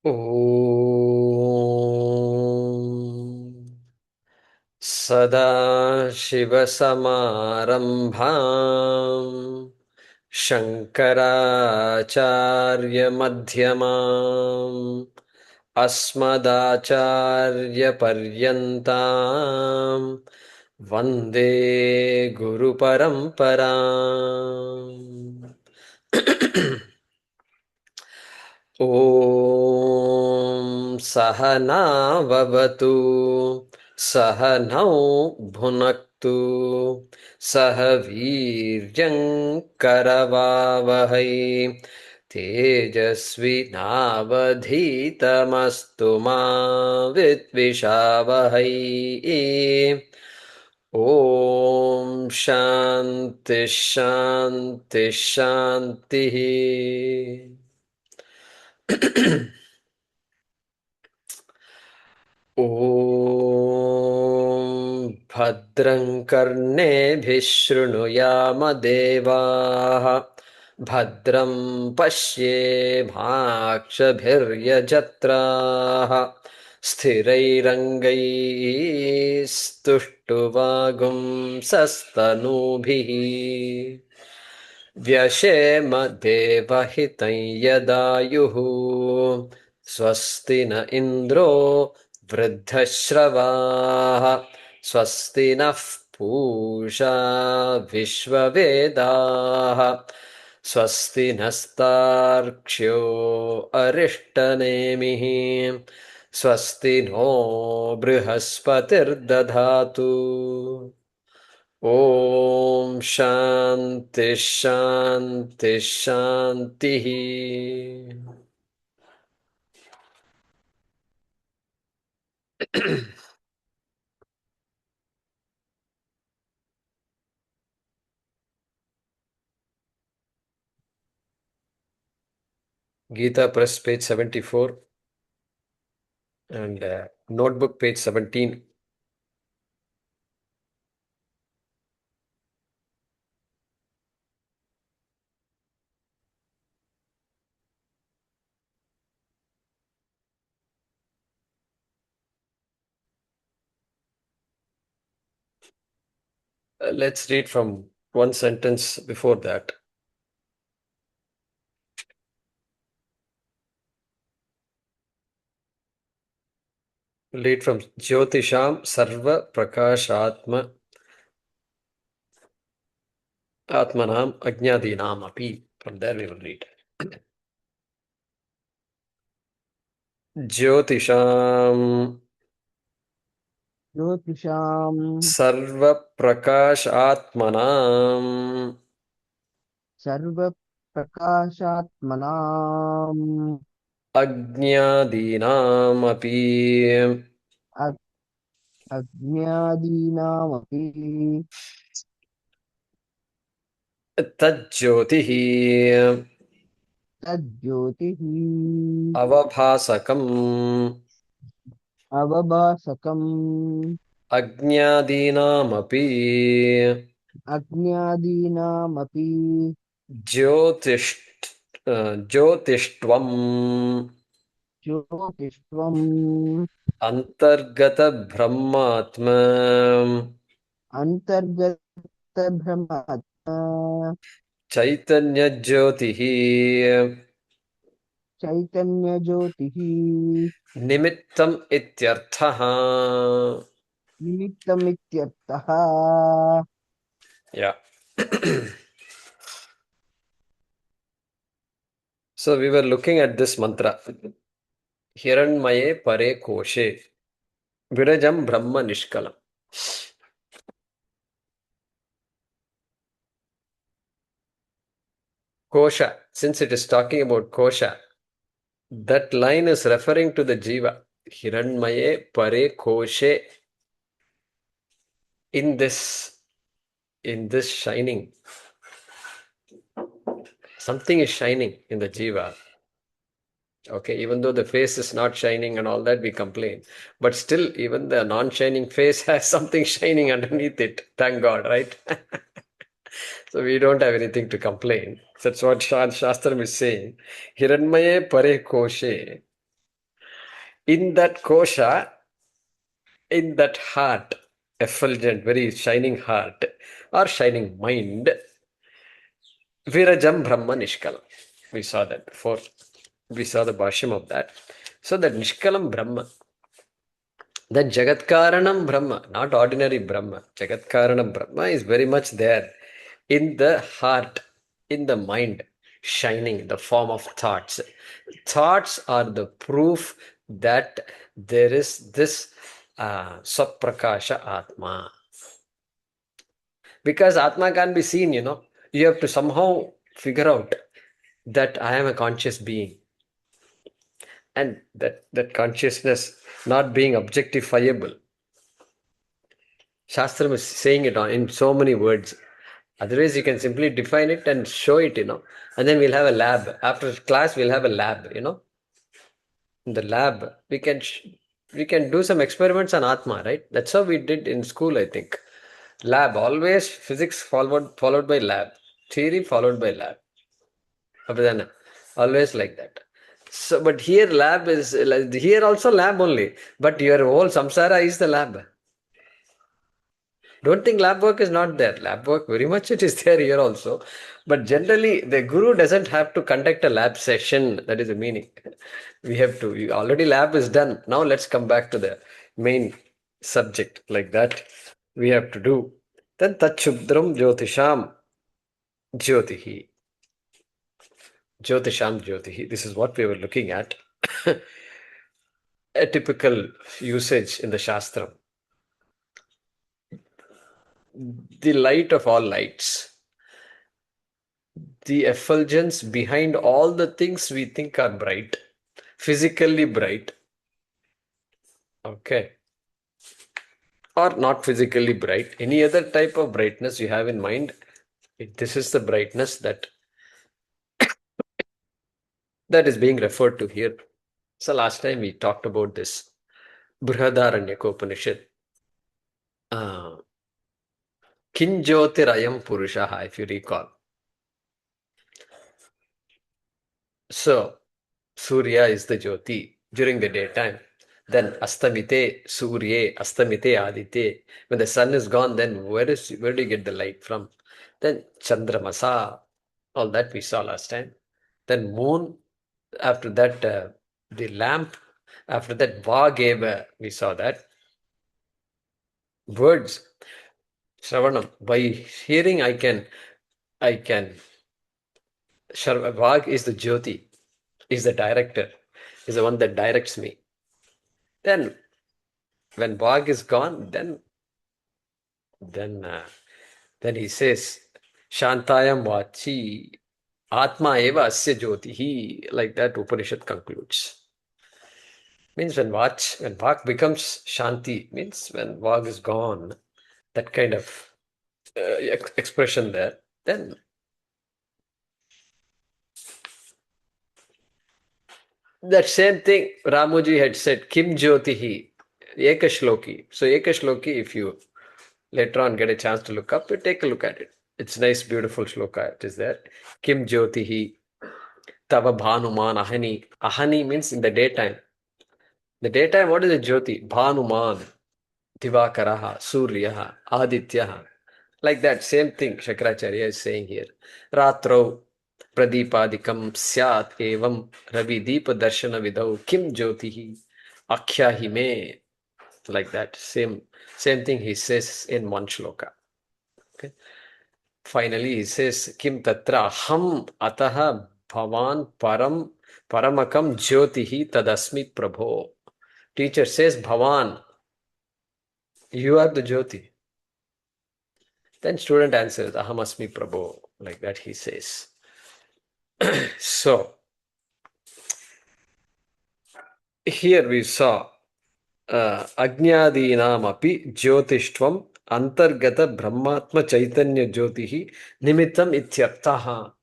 ॐ सदाशिवसमारम्भाम् शङ्कराचार्यमध्यमाम् अस्मदाचार्यपर्यन्ताम् वन्दे गुरुपरम्पराम्। ॐ सहनाववतु सहनौ भुनक्तु सह वीर्यङ्करवावहै तेजस्विनावधीतमस्तु मा विद्विषावहै। ॐ शान्ति शान्ति शान्तिः। ॐ भद्रं कर्णेभिः शृणुयाम देवाः भद्रं पश्येमाक्षभिर्यजत्राः स्थिरैरङ्गैस्तुष्टुवागुंसस्तनूभिः व्यशेम देवहितं यदायुः स्वस्ति न इन्द्रो वृद्धश्रवाः स्वस्ति नः पूषा विश्ववेदाः स्वस्ति नस्तार्क्ष्यो अरिष्टनेमिः स्वस्ति नो बृहस्पतिर्दधातु। ॐ शान्ति शान्ति शान्तिः। Gita Press, page 74, and Notebook, page 17. Let's read from one sentence before that. Read from Jyotisham Sarva Prakashatma Atmanam Ajnadinam Api. From there we will read. Jyotisham ज्योतिषाम् Sarva Prakashatmanam सर्वप्रकाशात्मनाम् Ajnadinam Api a- अज्ञादीनामपि Tajyotihi तज्ज्योतिः Avabhasakam अवभासकम् Ajnadinamapi अज्ञादीनामपि ज्योतिष्ट्वम् ज्योतिष्त्वम् अंतर्गत ब्रह्मात्मा अन्तर्गतभ्रमात्मा चैतन्य ज्योतिः चैतन्यज्योतिः निमित्तम् इत्यर्थः. निमित्तमित्यर्थः। Yeah. So we were looking at this mantra. Hiranmaye pare koshe virajam brahma nishkalam. Kosha, since it is talking about kosha, that line is referring to the jiva. Hiranmaye pare koshe, in this shining. Something is shining in the jiva. Okay, even though the face is not shining and all that, we complain. But still, even the non-shining face has something shining underneath it. Thank God, right? So we don't have anything to complain. That's what Shastram is saying. Hiranmaye pare koshe. In that kosha, in that heart, effulgent, very shining heart or shining mind, Virajam Brahma Nishkalam. We saw that before. We saw the Bhaashyam of that. So that Nishkalam Brahma, that Jagatkaranam Brahma, not ordinary Brahma, Jagatkaranam Brahma is very much there in the heart, in the mind, shining in the form of thoughts. Thoughts are the proof that there is this Saprakasha Atma. Because Atma can't be seen, you have to somehow figure out that I am a conscious being, and that consciousness not being objectifiable. Shastram is saying it in so many words. Otherwise, you can simply define it and show it, and then we'll have a lab. After class, we'll have a lab, In the lab, we can do some experiments on Atma, right? That's how we did in school, I think. Lab, always physics followed by lab. Theory followed by lab. Abhidhana, always like that. So, but here lab is, here also lab only. But your whole samsara is the lab. Don't think lab work is not there. Lab work, very much it is there here also. But generally, the guru doesn't have to conduct a lab session. That is the meaning. We have to. Already lab is done. Now let's come back to the main subject. Like that, we have to do. Then Tachubdram Jyotisham Jyotihi. Jyotisham Jyotihi. This is what we were looking at. A typical usage in the Shastram. The light of all lights. The effulgence behind all the things we think are bright, physically bright, okay, or not physically bright, any other type of brightness you have in mind, this is the brightness that is being referred to here. So last time we talked about this Brihadaranyaka uh, Kinjyotirayam Purushaha, if you recall. So Surya is the Jyoti during the daytime. Then Astamite Surye, Astamite Adite. When the sun is gone, then where do you get the light from? Then Chandramasa, all that we saw last time. Then moon, after that the lamp, after that Vageva, we saw that. Words, Shravanam, by hearing I can, Vag is the Jyoti, is the director, is the one that directs me. Then when Vag is gone, then he says, Shantayam Vachi Atma eva asya jyotihi, like that Upanishad concludes. Means when Vak becomes Shanti, means when Vag is gone, that kind of expression there, then that same thing Ramuji had said, Kim Jyotihi, Ekashloki. So Ekashloki, if you later on get a chance to look up, you take a look at it. It's nice, beautiful shloka. It is there. Kim Jyotihi, Tava Bhanuman Ahani. Ahani means in the daytime. The daytime, what is a Jyoti? Bhanuman, Divakaraha, Suryaha, Adityaha. Like that, same thing Shankaracharya is saying here. Ratro Pradipadikam Syat Evam Ravi Deepa Darshana Vidau Kim Jyotihi Akhyahi Me. Like that, same thing he says in one shloka. Okay. Finally, he says, Kim Tatra Ham Ataha Bhavan Paramakam Jyotihi Tadasmi Prabho. Teacher says, Bhavan, you are the Jyoti. Then student answers, Aham Asmi Prabho. Like that he says. So, here we saw Ajnadinam api Jyotishvam Antargata Brahmatma Chaitanya Jyotihi Nimittam Ityartaha.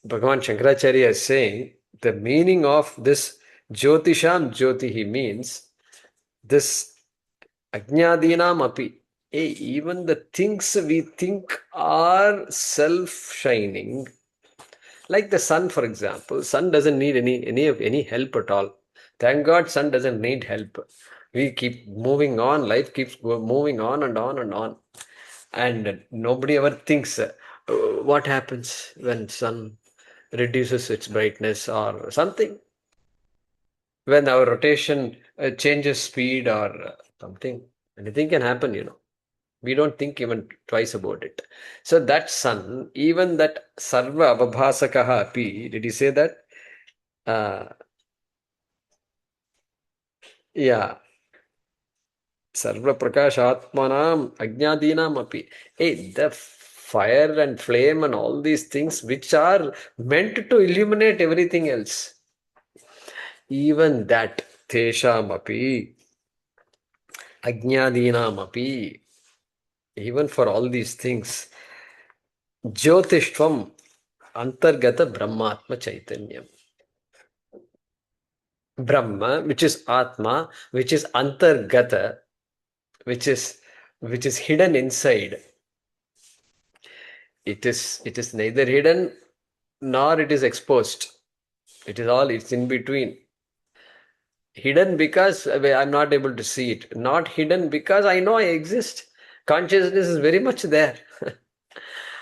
Bhagavan Shankaracharya is saying the meaning of this Jyotisham Jyotihi means this Ajnadinam api. Even the things we think are self-shining, like the sun, for example. Sun doesn't need any help at all. Thank God sun doesn't need help. We keep moving on. Life keeps moving on and on and on. And nobody ever thinks what happens when sun reduces its brightness or something. When our rotation changes speed or something. Anything can happen, We don't think even twice about it. So that sun, even that sarva avabhasakaha api, did he say that? Uh, yeah, sarva prakashatmanam ajnadinam api. Hey, the fire and flame and all these things which are meant to illuminate everything else. Even that, tesham api, ajnadinam api, even for all these things, jyotishvam antargata brahmatma chaitanyam. Brahma, which is Atma, which is Antargata, which is hidden inside. It is neither hidden nor it is exposed. It's in between. Hidden because I'm not able to see it. Not hidden because I know I exist. Consciousness is very much there.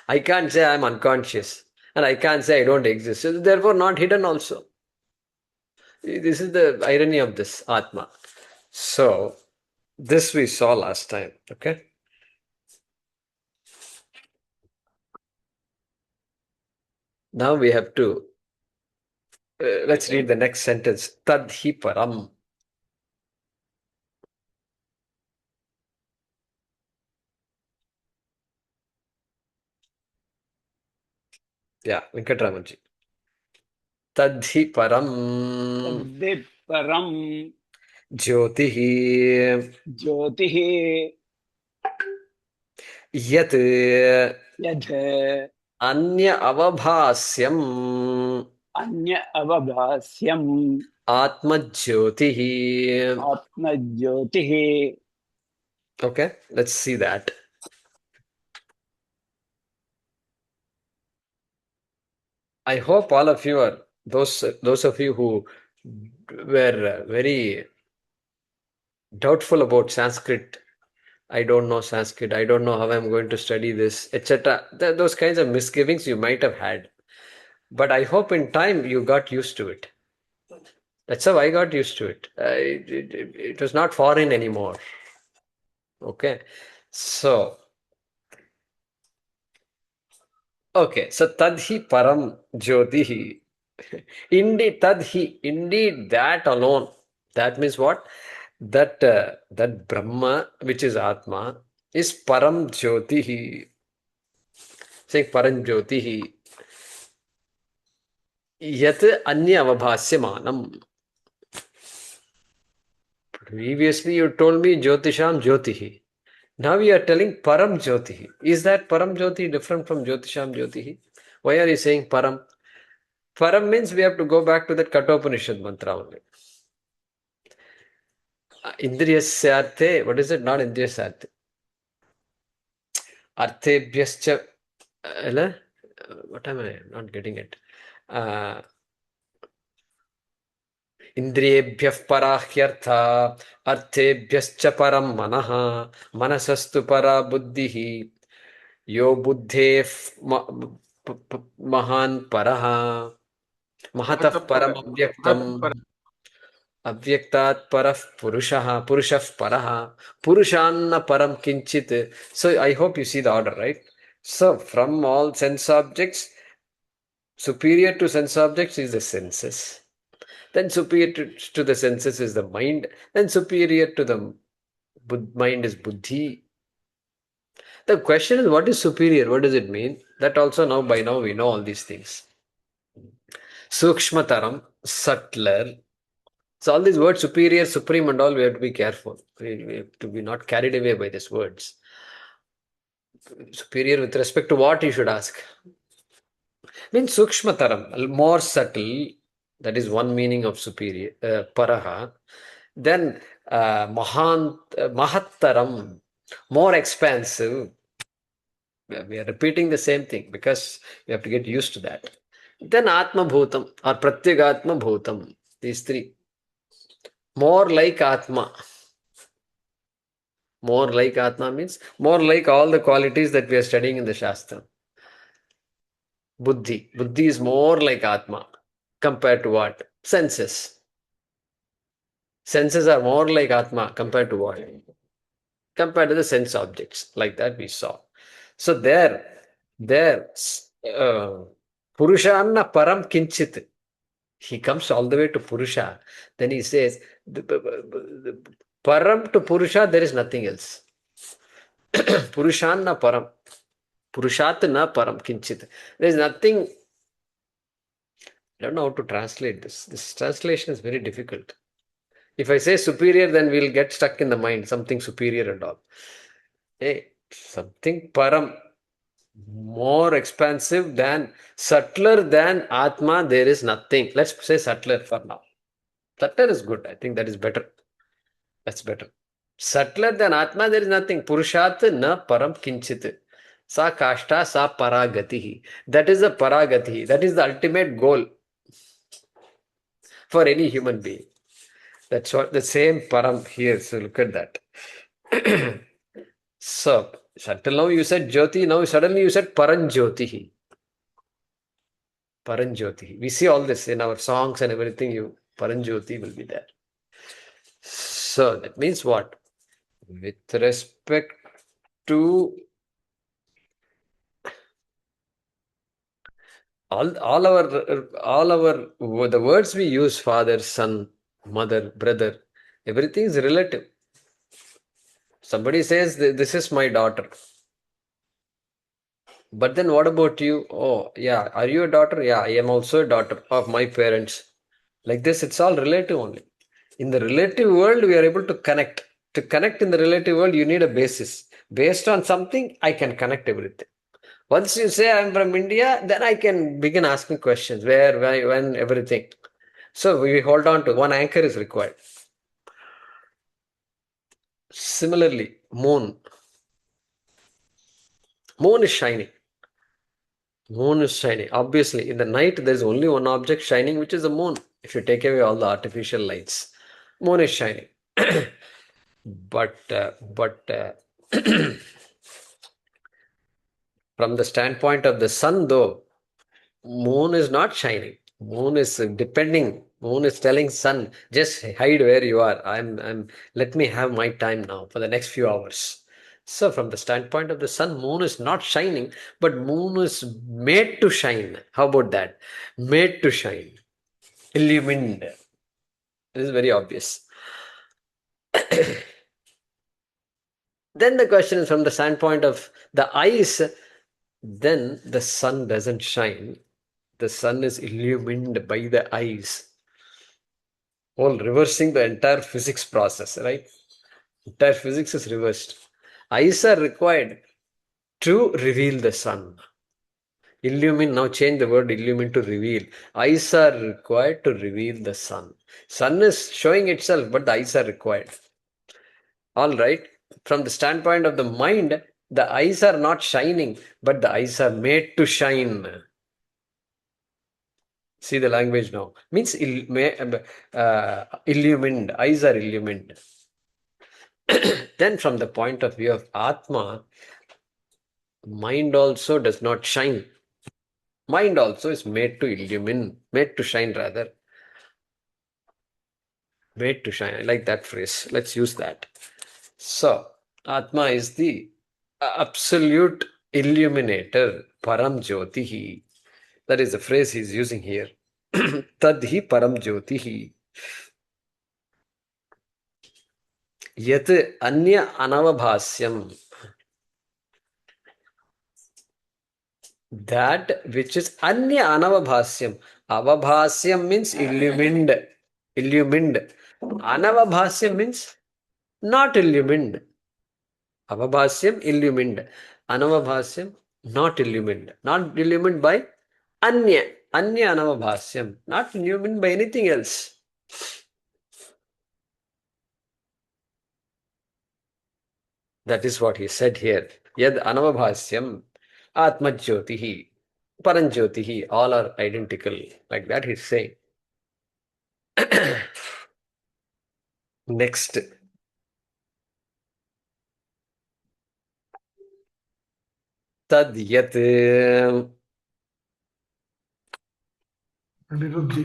I can't say I'm unconscious. And I can't say I don't exist. So therefore not hidden also. This is the irony of this Atma. So this we saw last time. Okay. Now we have to, let's read the next sentence. Tadhi param. Yeah, Venkatramanji. Tadhi param तद्धि परम jyotihi ज्योतिः yat यद् anya avabhasyam अन्य अवभास्यम् atma jyotihi. आत्मज्योतिः. Okay, let's see that. I hope all of you are, those of you who were very doubtful about Sanskrit. I don't know Sanskrit. I don't know how I'm going to study this, etc. Those kinds of misgivings you might have had. But I hope in time you got used to it. That's how I got used to it. It was not foreign anymore. Okay. So, okay. So, tadhi param jyotihi. Indeed, that alone. That means what? That Brahma, which is Atma, is param jyotihi. Saying param jyotihi. Yat anya avabhasyamanam. Previously, you told me Jyotisham Jyotihi. Now you are telling Param Jyotihi. Is that Param Jyoti different from Jyotisham Jyotihi? Why are you saying Param? Param means we have to go back to that Kathopanishad mantra only. Indriyasyarthe, what is it? Not Indriyasyarthe. Arthebhyascha, what am I not getting it? इंद्रियेभ्यः पराह्यर्था अर्थेभ्यश्च परं मनः मनसस्तु परा बुद्धिः यो बुद्धेः महान् परः महतः परम् अव्यक्तम् अव्यक्तात् परः पुरुषः परः पुरुषान्न परं किंचित. So I hope you see the order, right? So from all sense objects, superior to sense objects is the senses. Then superior to the senses is the mind. Then superior to the mind is buddhi. The question is, what is superior? What does it mean? That also now, by now, we know all these things. Sukshmataram, subtler. So all these words, superior, supreme and all, we have to be careful. We have to be not carried away by these words. Superior with respect to what, you should ask. Means sukshmataram, more subtle. That is one meaning of superior, paraha. Then mahattaram, more expansive. We are repeating the same thing because we have to get used to that. Then atma bhutam or pratyagatma bhutam. These three. More like Atma. More like Atma means more like all the qualities that we are studying in the Shastra. Buddhi. Buddhi is more like Atma compared to what? Senses. Senses are more like Atma compared to what? Compared to the sense objects. Like that we saw. So there, Purushanna Param Kinchit. He comes all the way to Purusha. Then he says, Param to Purusha, there is nothing else. Purushanna Param. Purushat na Param Kinchit. There is nothing. I don't know how to translate this. This translation is very difficult. If I say superior, then we'll get stuck in the mind, something superior and all. Hey, something Param, more expansive than, subtler than Atma, there is nothing. Let's say subtler for now. Subtler is good. I think that is better. That's better. Subtler than Atma, there is nothing. Purushat na param kinchit. Sa kashta sa paragatihi. That is the paragatihi. That is the ultimate goal for any human being. That's what the same param here. So look at that. So, until now you said Jyoti, now suddenly you said Paranjyotihi. Paranjyotihi. We see all this in our songs and everything. Paranjyoti will be there. So that means what? With respect to all our the words we use, father, son, mother, brother, everything is relative. Somebody says this is my daughter, but then what about you? Oh yeah, are you a daughter? Yeah, I am also a daughter of my parents. Like this, it's all relative only. In the relative world, we are able to connect. To connect in the relative world, you need a basis. Based on something, I can connect everything. Once you say I'm from India, then I can begin asking questions. Where, why, when, everything. So we hold on to one anchor is required. Similarly, moon. Moon is shining. Moon is shining. Obviously, in the night, there is only one object shining, which is the moon. If you take away all the artificial lights, moon is shining. but from the standpoint of the sun, though, moon is not shining. Moon is depending. Moon is telling sun, just hide where you are. Let me have my time now for the next few hours. So from the standpoint of the sun, moon is not shining, but moon is made to shine. How about that? Made to shine. Illumined. This is very obvious. Then the question is from the standpoint of the eyes, then the sun doesn't shine. The sun is illumined by the eyes. All reversing the entire physics process, right? Entire physics is reversed. Eyes are required to reveal the sun. Illumine, now change the word illumine to reveal. Eyes are required to reveal the sun. Sun is showing itself, but the eyes are required. All right. From the standpoint of the mind, the eyes are not shining, but the eyes are made to shine. See the language now. Means illumined. Eyes are illumined. Then from the point of view of Atma, mind also does not shine. Mind also is made to illumine, made to shine rather. Made to shine. I like that phrase. Let's use that. So, Atma is the absolute illuminator, Param Jyotihi. That is the phrase he's using here. Tadhi Param Jyotihi. Yat Anya Anavabhasyam. That which is Anya Anavabhasyam. Avabhasyam means illumined. Illumined. Anavabhasyam means not illumined. Avabhasyam, illumined. Anavabhasyam, not illumined. Not illumined by Anya. Anya Anavabhasyam. Not illumined by anything else. That is what he said here. Yad Anavabhasyam, Atma Jyotihi, Paranjyotihi, all are identical. Like that he's saying. Next. Tad yat. Anirudhji.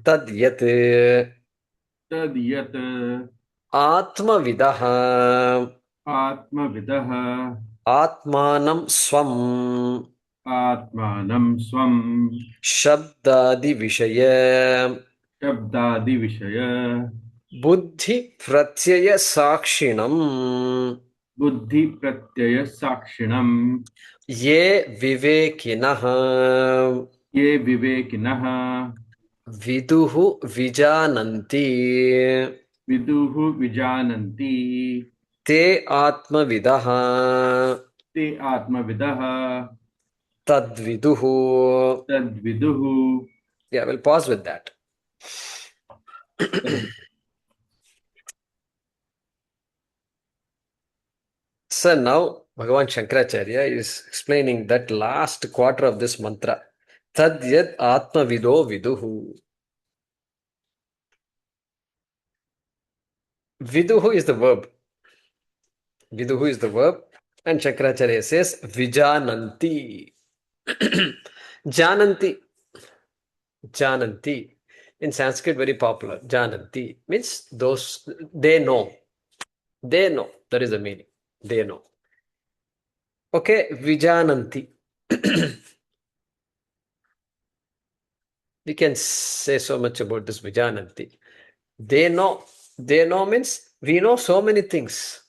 Tad yat. Tad yat Atmavidah. atmavidah Atmanam swam. atmanam swam Shabdadi vishaya. shabdadi vishaya Buddhi pratyaya sakshinam. buddhi pratyaya sakshinam Ye vivekinah. ye vivekinah Viduhu vijananti. viduhu vijananti Te atmavidah. te atmavidah Tadviduhu. tad viduhu. Yeah, we'll pause with that. So now Bhagavan Shankaracharya is explaining that last quarter of this mantra. Tad yad atma vido viduhu. Viduhu is the verb. Viduhu is the verb. And Shankaracharya says vijananti. Jananti. Jananti. In Sanskrit, very popular. Jananti means those, they know. They know. That is the meaning. They know. Okay, vijananti. We can say so much about this vijananti. They know. They know means we know so many things.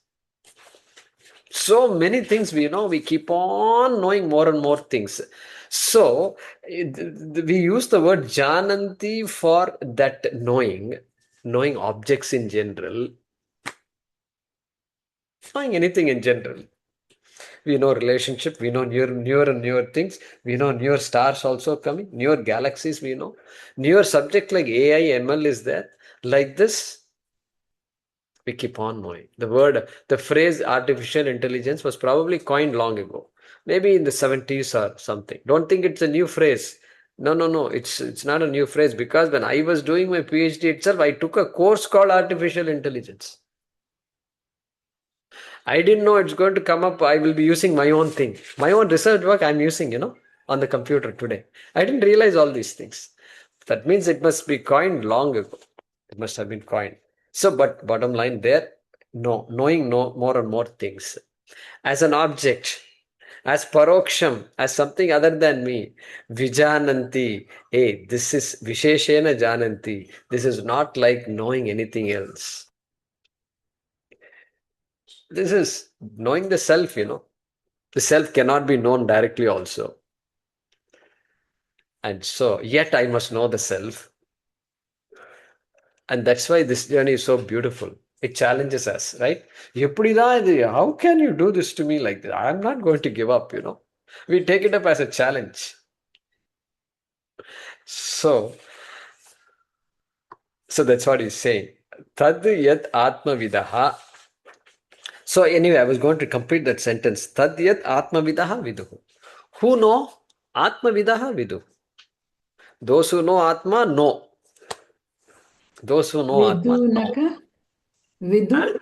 So many things we know. We keep on knowing more and more things. So we use the word jananti for that knowing objects in general, knowing anything in general. We know relationship, we know newer and newer things, we know newer stars also coming, newer galaxies we know, newer subject like AI, ML is there. Like this, we keep on knowing. The phrase artificial intelligence was probably coined long ago, maybe in the 70s or something. Don't think it's a new phrase. No. It's not a new phrase, because when I was doing my PhD itself, I took a course called artificial intelligence. I didn't know it's going to come up. I will be using my own thing. My own research work I'm using, on the computer today. I didn't realize all these things. That means it must be coined long ago. It must have been coined. So, but bottom line there, knowing more and more things. As an object, as paroksham, as something other than me, vijananti, hey, this is visheshena jananti. This is not like knowing anything else. This is knowing the self, The self cannot be known directly also. And so, yet I must know the self. And that's why this journey is so beautiful. It challenges us, right? How can you do this to me like that? I'm not going to give up, We take it up as a challenge. So that's what he's saying. Tad yat atma vidaha. So anyway, I was going to complete that sentence. Tad yat atma vidaha viduhu. Who know? Atma vidaha viduhu. Those who know Atma, know. Those who know Atma, know. Vidu?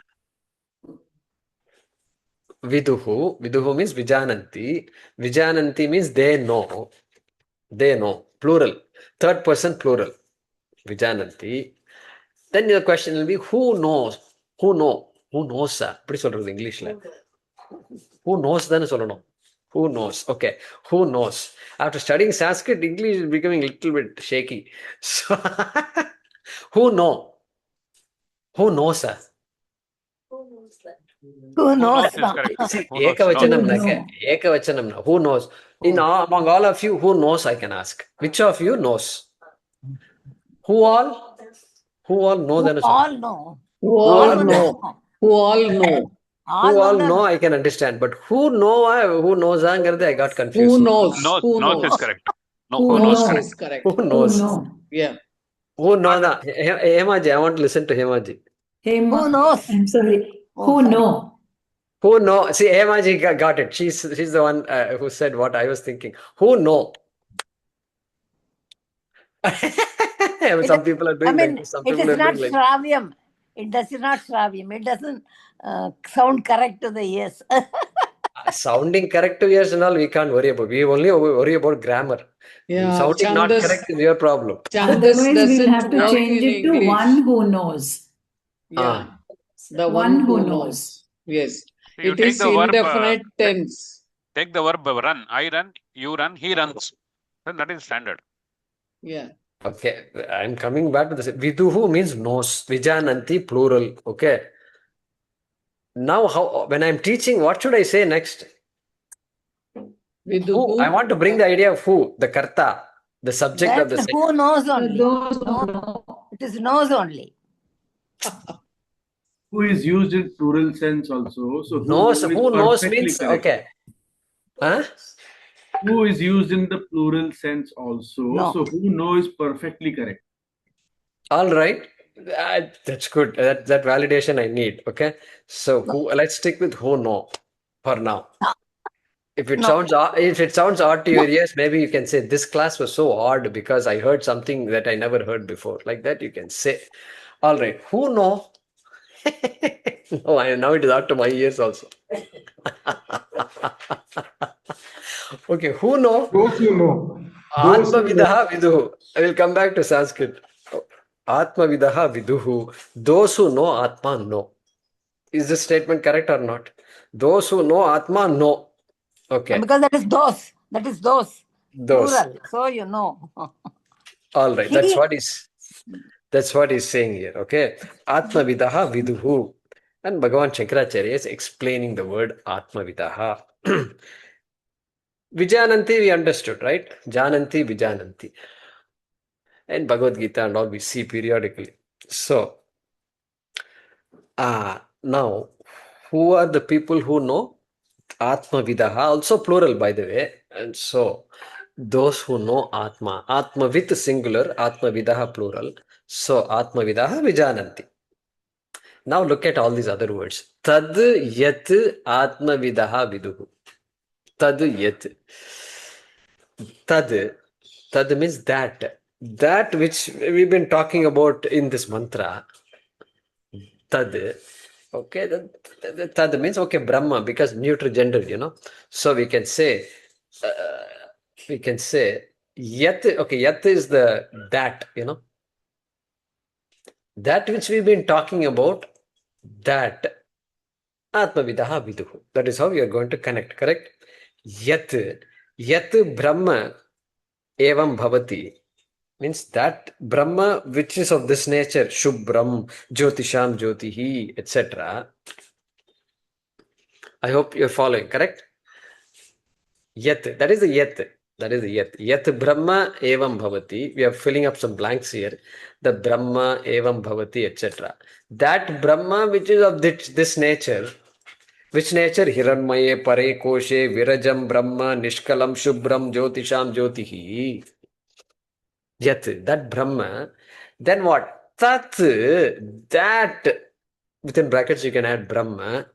Viduhu. Viduhu means Vijananti. Vijananti means they know. They know. Plural. Third person plural. Vijananti. Then the question will be, who knows? Who know? Who knows? Pretty sort of English. Who knows? Then who knows? Okay. Who knows? After studying Sanskrit, English is becoming a little bit shaky. So, who know? Who knows? Who knows? See, ekavachanam. Who knows? Among all of you, who knows? I can ask. Which of you knows? Who all? Who all know? Who all know? Who all know? Who all know? Who all know? I can understand. But who know? Who knows? I got confused. Who knows? Who knows is correct. Who knows is correct. Who knows? Yeah. Who knows? Hemaji, I want to listen to Hemaji. Who knows? I'm sorry. Oh, Who sorry. know? Who know? See, Hemaji got it. She's the one who said what I was thinking. Who know? Some people are doing like this. Some it people is are not doing like Shravyam. It does not Shravyam. It doesn't sound correct to the ears. sounding correct to ears and all. We can't worry about. We only worry about grammar. Yeah, Sounding not Chandas. correct is your problem. Chandas Otherwise, we'll doesn't have to work change in it to English. one who knows. Yeah, the One one who who knows. knows. Yes, So you it take is the verb, indefinite tense. take the verb run. I run, you run, he runs. Then that is standard. Yeah. Okay, I'm coming back to this. Viduhu means knows. Vijananti plural. Okay. Now, when I'm teaching, what should I say next? Who? I want to bring the idea of who, the karta, the subject of the Then sentence. who knows only? Those who No, know. it is knows only. Who is used in plural sense also. So Knows. Who knows perfectly means correct. okay. Huh? Who is used in the plural sense also. No. So who knows perfectly correct. All right. That's good. That validation I need. Okay. So who? Let's stick with who know for now. If it sounds odd to your ears, maybe you can say this class was so odd because I heard something that I never heard before. Like that, you can say. All right. Who know? No, now it is out to my ears also. Okay. Who know? Those who know. Atma vidaha viduhu. I will come back to Sanskrit. Atma vidaha viduhu. Those who know Atma know. Is this statement correct or not? Those who know Atma know. Okay. Because that is those. That is those. Those. Plural. So you know. All right. That's what he's saying here. Okay. Atma vidaha viduhu. And Bhagavan Shankaracharya is explaining the word Atma vidaha. Vijananti we understood, right? Jananti, Vijananti. And Bhagavad Gita and all we see periodically. So, now, who are the people who know? Atma vidaha, also plural by the way. And so, those who know Atma. Atma with singular, Atma vidaha plural. So, Atma vidaha Vijananti. Now look at all these other words. Tad yat Atma vidaha viduhu. Tad yat. Tad means that. That which we've been talking about in this mantra. Tad. Okay, tad means okay, Brahma, because neuter gender, So we can say yat. Okay, yat is the that, that which we've been talking about, that Atma vidaha viduhu. That is how we are going to connect, correct? Yat Brahma evam bhavati means that Brahma which is of this nature, Shubhram, Jyotisham, Jyotihi, etc. I hope you're following, correct? Yat, that is the yat. That is the yat. Yat Brahma evam bhavati. We are filling up some blanks here. The Brahma evam bhavati, etc. That Brahma which is of this nature. Which nature? Hiranmaye, Pare, Koshe, Virajam, Brahma, Nishkalam, Shubhram, Jyotisham, Jyotihi. Yat, that Brahma. Then what? Tat, that, within brackets you can add Brahma.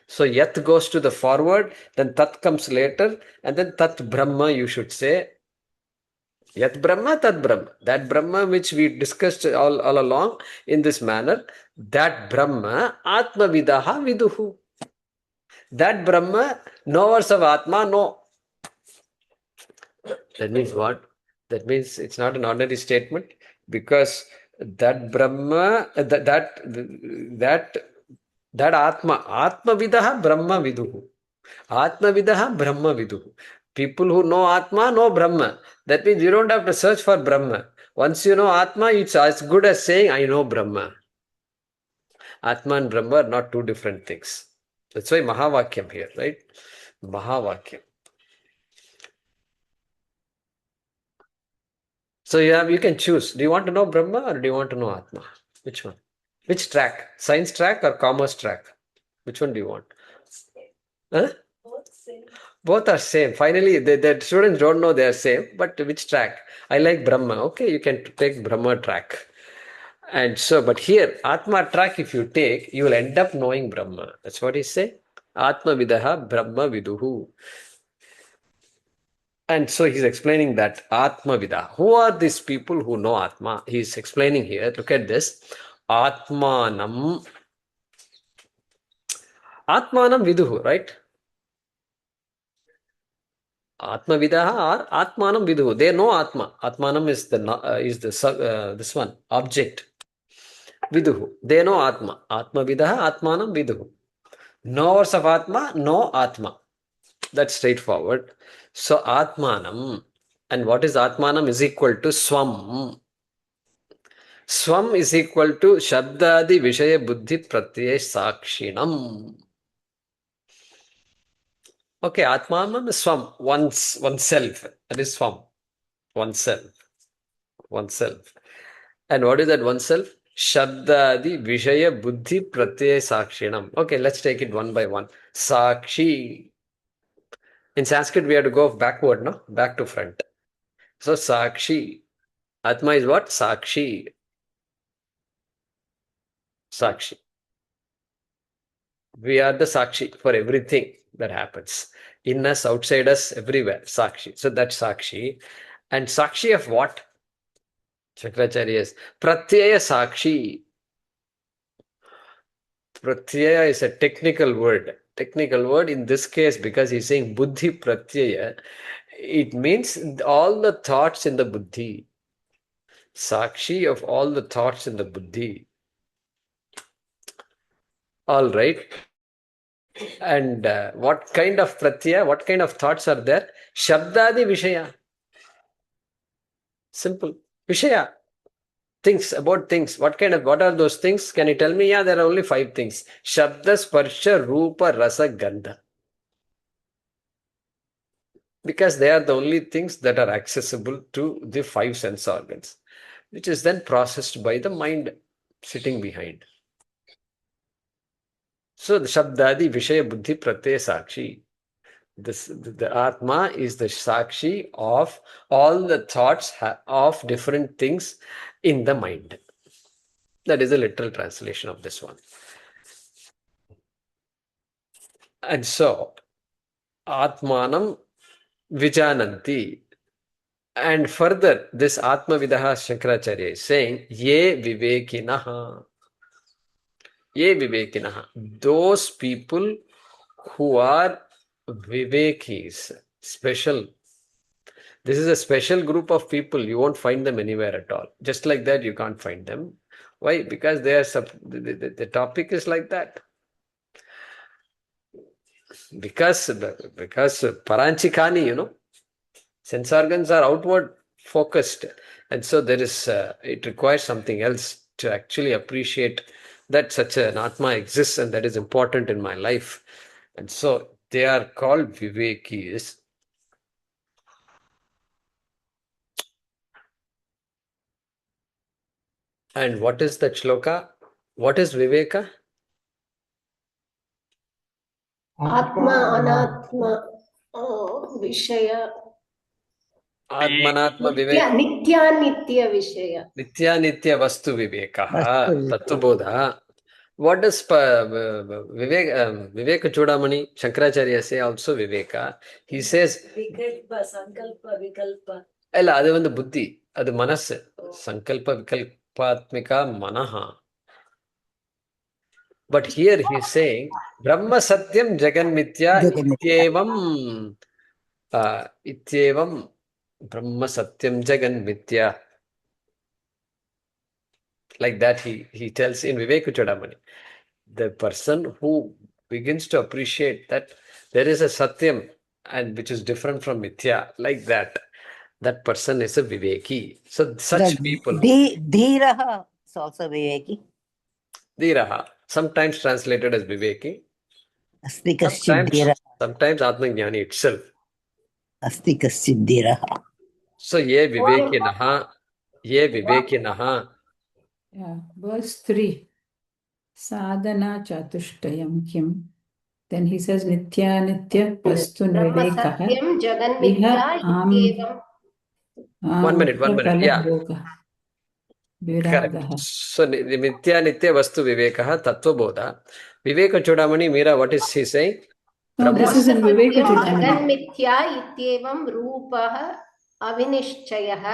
So Yat goes to the forward, then Tat comes later, and then Tat Brahma you should say. Yat Brahma, Tat Brahma. That Brahma which we discussed all along in this manner, that Brahma, Atma vidaha viduhu. That Brahma, knowers of Atma know. That means what? That means it's not an ordinary statement because that Brahma, that Atma vidaha Brahma viduhu. Atma vidaha Brahma viduhu. People who know Atma know Brahma. That means you don't have to search for Brahma. Once you know Atma, it's as good as saying, I know Brahma. Atma and Brahma are not two different things. That's why Mahavakyam here, right? Mahavakyam. So you can choose. Do you want to know Brahma or do you want to know Atma? Which one? Which track? Science track or commerce track? Which one do you want? Huh? Both are same. Finally, the students don't know they are same, but which track? I like Brahma. Okay, you can take Brahma track. And so, but here, Atma track, if you take, you will end up knowing Brahma. That's what he say. Atmavidaha Brahma Viduhu. And so he's explaining that Atmavida. Who are these people who know Atma? He's explaining here. Look at this. Atmanam. Atmanam Viduhu, right? Atmavidaha or Atmanam Viduhu. They know Atma. Atmanam is the this one object. Viduhu. They know Atma. Atmavidaha Atmanam Viduhu. Knowers of Atma know Atma. That's straightforward. So Atmanam, and what is Atmanam is equal to Swam. Swam is equal to Shabdadi Vishaya Buddhi Pratyaya Sakshinam. Okay, Atmanam is Swam, oneself. That is Swam. Oneself. And what is that oneself? Shabdadi Vishaya Buddhi Pratyaya Sakshinam. Okay, let's take it one by one. Sakshi. In Sanskrit, we have to go backward, no? Back to front. So, Sakshi. Atma is what? Sakshi. Sakshi. We are the Sakshi for everything that happens. In us, outside us, everywhere. Sakshi. So, that's Sakshi. And Sakshi of what? Shankaracharya is Pratyaya Sakshi. Pratyaya is a technical word. Technical word in this case because he's saying Buddhi Pratyaya. It means all the thoughts in the Buddhi. Sakshi of all the thoughts in the Buddhi. All right. And what kind of pratyaya, what kind of thoughts are there? Shabdadi Vishaya. Simple. Vishaya. Things, about things. What are those things? Can you tell me? Yeah, there are only 5 things. Shabda, Sparsha, Rupa, Rasa, Gandha. Because they are the only things that are accessible to the 5 sense organs, which is then processed by the mind sitting behind. So the Shabdadi Vishaya Buddhi Pratyaya Sakshi. The Atma is the Sakshi of all the thoughts of different things in the mind. That is the literal translation of this one. And so, Atmanam Vijananti. And further, this Atma Vidaha Shankaracharya is saying, Ye Vivekinaha. Ye Vivekinaha. Those people who are Vivekis, special. This is a special group of people. You won't find them anywhere at all. Just like that, you can't find them. Why? Because they are the topic is like that. Because Paranchikani, sense organs are outward focused. And so there is, it requires something else to actually appreciate that such an Atma exists and that is important in my life. And so they are called Vivekis. And what is that shloka? What is Viveka? Atma, Anatma, Vishaya. Atmanatma Viveka. Nitya Vishaya. Nitya Vastu Vivekaha. Tattubodha. What does Viveka Chudamani, Shankaracharya say also Viveka? He says Vikalpa, Sankalpa, Vikalpa. Ella, adu vandu buddhi. Adu manas. Sankalpa Vikalpatmika Manaha. But here he is saying Brahma Satyam Jagan Mithya Ityevam Brahma Satyam Jagan Mithya. Like that he tells in Viveka Chudamani. The person who begins to appreciate that there is a Satyam and which is different from Mithya, like that person is a Viveki. So such people. Dhiraha is also Viveki. Dhiraha, sometimes translated as Viveki. Asti kaschid dhiraha. Sometimes Atmajnani itself. Asti kaschid dhiraha. So ye Vivekinaha. Yeah, verse 3. Sadhana chatushtayam kim. Then he says Nitya Pastun Vivekaha. Satyam Jagan Mithya Ityevam. 1 minute. Yeah. Correct. Viragaha. So Nitya Nitya Vastu Vivekaha Tattva Bodha. Viveka Chudamani, Meera, what is she saying? No, this is in Viveka सत्यं Chudamani. जगन्मिथ्या इत्येवं रूपः अविनिश्चयः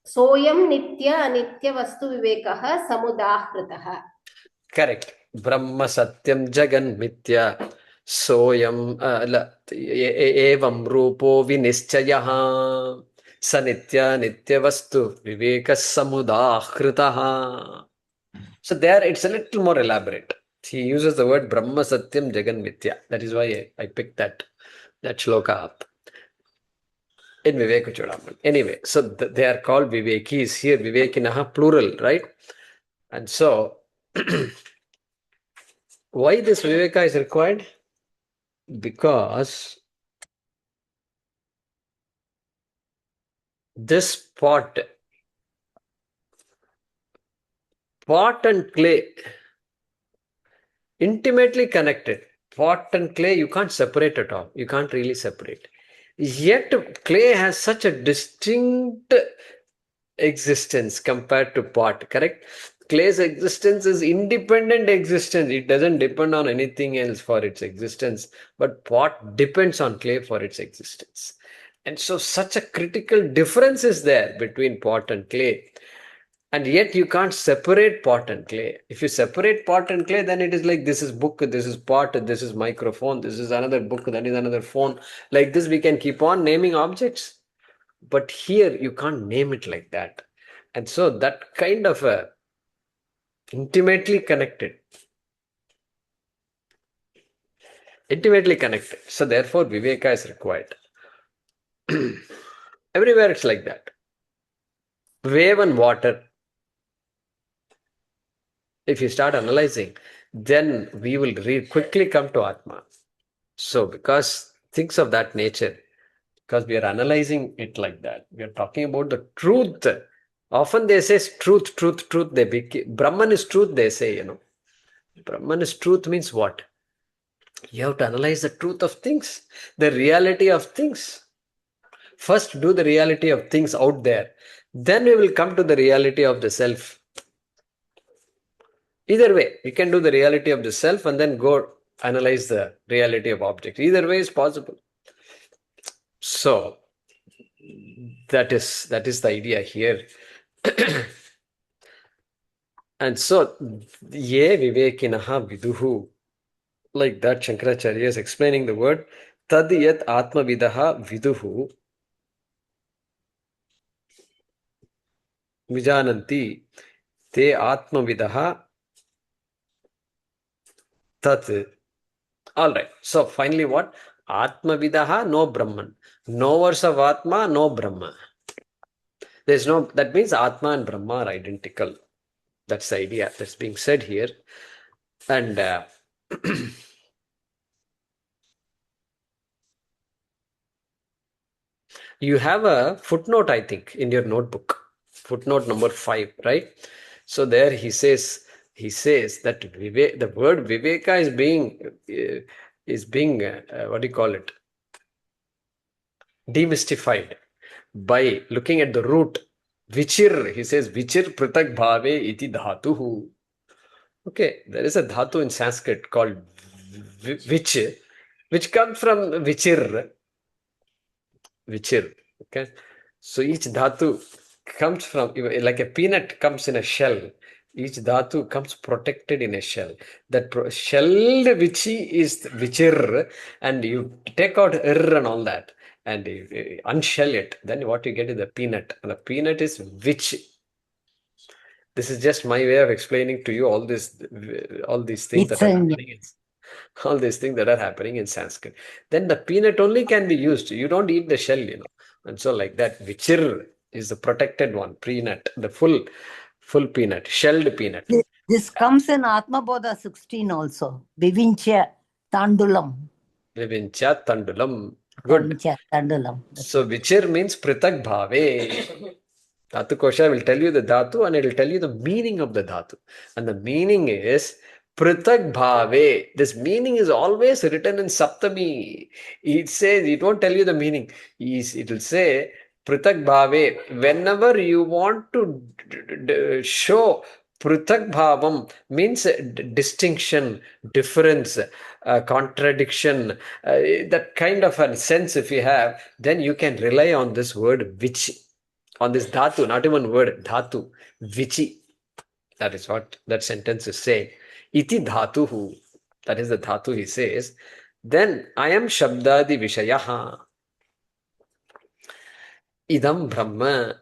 सोऽयं नित्य अनित्यवस्तुविवेकः समुदाहृतः. Correct. Brahma Satyam Jagan Mithya Soyam Evam Rupo Vinischayaha Sanitya Nitya Vastu Viveka Samudahritaha. So there it's a little more elaborate. He uses the word Brahma Satyam Jagan Mithya. That is why I picked that shloka up in Viveka Chudamani. Anyway, so they are called Vivekis here, Vivekinaha plural, right? And so why this Viveka is required? Because this pot and clay, intimately connected. Pot and clay, you can't separate at all. You can't really separate. Yet clay has such a distinct existence compared to pot, correct? Clay's existence is independent existence. It doesn't depend on anything else for its existence. But pot depends on clay for its existence. And so such a critical difference is there between pot and clay. And yet you can't separate pot and clay. If you separate pot and clay, then it is like this is book, this is pot, this is microphone, this is another book, that is another phone. Like this, we can keep on naming objects. But here you can't name it like that. And so that kind of a intimately connected. So therefore Viveka is required. Everywhere it's like that. Wave and water. If you start analyzing, then we will quickly come to Atma. So because things of that nature, because we are analyzing it like that, we are talking about the truth. Often they say truth. Brahman is truth, they say, Brahman is truth means what? You have to analyze the truth of things, the reality of things. First do the reality of things out there. Then we will come to the reality of the self. Either way, we can do the reality of the self and then go analyze the reality of objects. Either way is possible. So that is the idea here. And so ye vivekinaha viduhu, like that Shankaracharya is explaining the word tad yat atma vidaha viduhu vijananti te atma vidaha tat. All right. So finally what? Atma vidaha, no Brahman. Knowers of Atma, no Brahma. There's no, that means Atma and Brahma are identical. That's the idea that's being said here. And you have a footnote, I think, in your notebook. Footnote number 5, right? So there he says that the word Viveka is being what do you call it? Demystified by looking at the root. Vichir, he says, Vichir Pratak Bhave iti dhatuhu. Okay, there is a dhatu in Sanskrit called Vich, which comes from Vichir. Okay, so each dhatu comes from, like a peanut comes in a shell. Each dhatu comes protected in a shell. That shelled Vichi is Vichir, and you take out and all that, and you unshell it. Then what you get is the peanut. And the peanut is Vichi. This is just my way of explaining to you all these things that are happening. All these things that are happening in Sanskrit. Then the peanut only can be used. You don't eat the shell, And so like that, Vichir is the protected one, peanut, the full peanut, shelled peanut. This comes in Atma Bodha 16 also. Vivincha Tandulam. Vivincha Tandulam. Good. Vivincha Tandulam. So Vichir means Pritak Bhave. Dhatu Kosha will tell you the dhatu and it will tell you the meaning of the dhatu. And the meaning is Pritak Bhave. This meaning is always written in Saptami. It says, it won't tell you the meaning. It will say Pruthak bhave. Whenever you want to show Pruthak bhavam means distinction, difference, contradiction, that kind of a sense if you have, then you can rely on this word vichi, on this dhatu, not even word, dhatu, vichi. That is what that sentence is saying. Iti dhatuhu. That is the dhatu he says. Then I am shabdadi vishayaha. Idam brahma.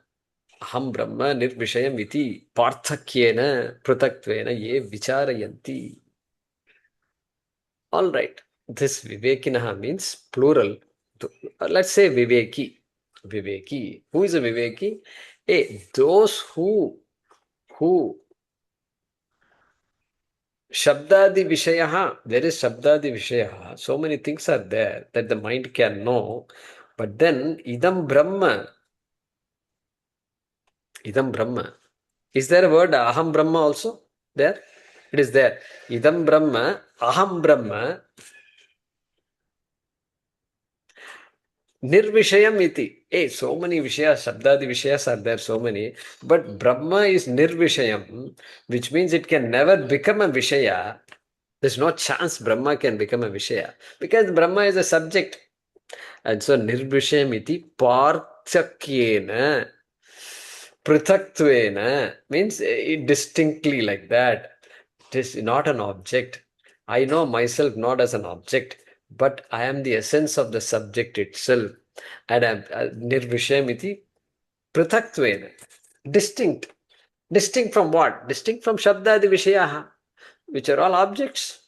Aham brahma nirvishayam iti parthakyena prutatvena ye vicharayanti. All right. This vivekinaha means plural. Let's say viveki. Viveki. Who is a viveki? Those who Shabdadi Vishayaha, there is Shabdadi Vishayaha. So many things are there that the mind can know. But then Idam Brahma. Idam Brahma. Is there a word Aham Brahma also? There? It is there. Idam Brahma, Aham Brahma, Nirvishayam iti. So many Vishayas, Shabdadi Vishayas are there, so many. But Brahma is Nirvishayam, which means it can never become a Vishaya. There's no chance Brahma can become a Vishaya. Because Brahma is a subject. And so Nirvishayam iti parthakyena prithaktvena means distinctly like that. It is not an object. I know myself not as an object, but I am the essence of the subject itself. And I am Nirvishayam iti prithaktvena. Distinct. Distinct from what? Distinct from Shabdadi Vishayaha, which are all objects.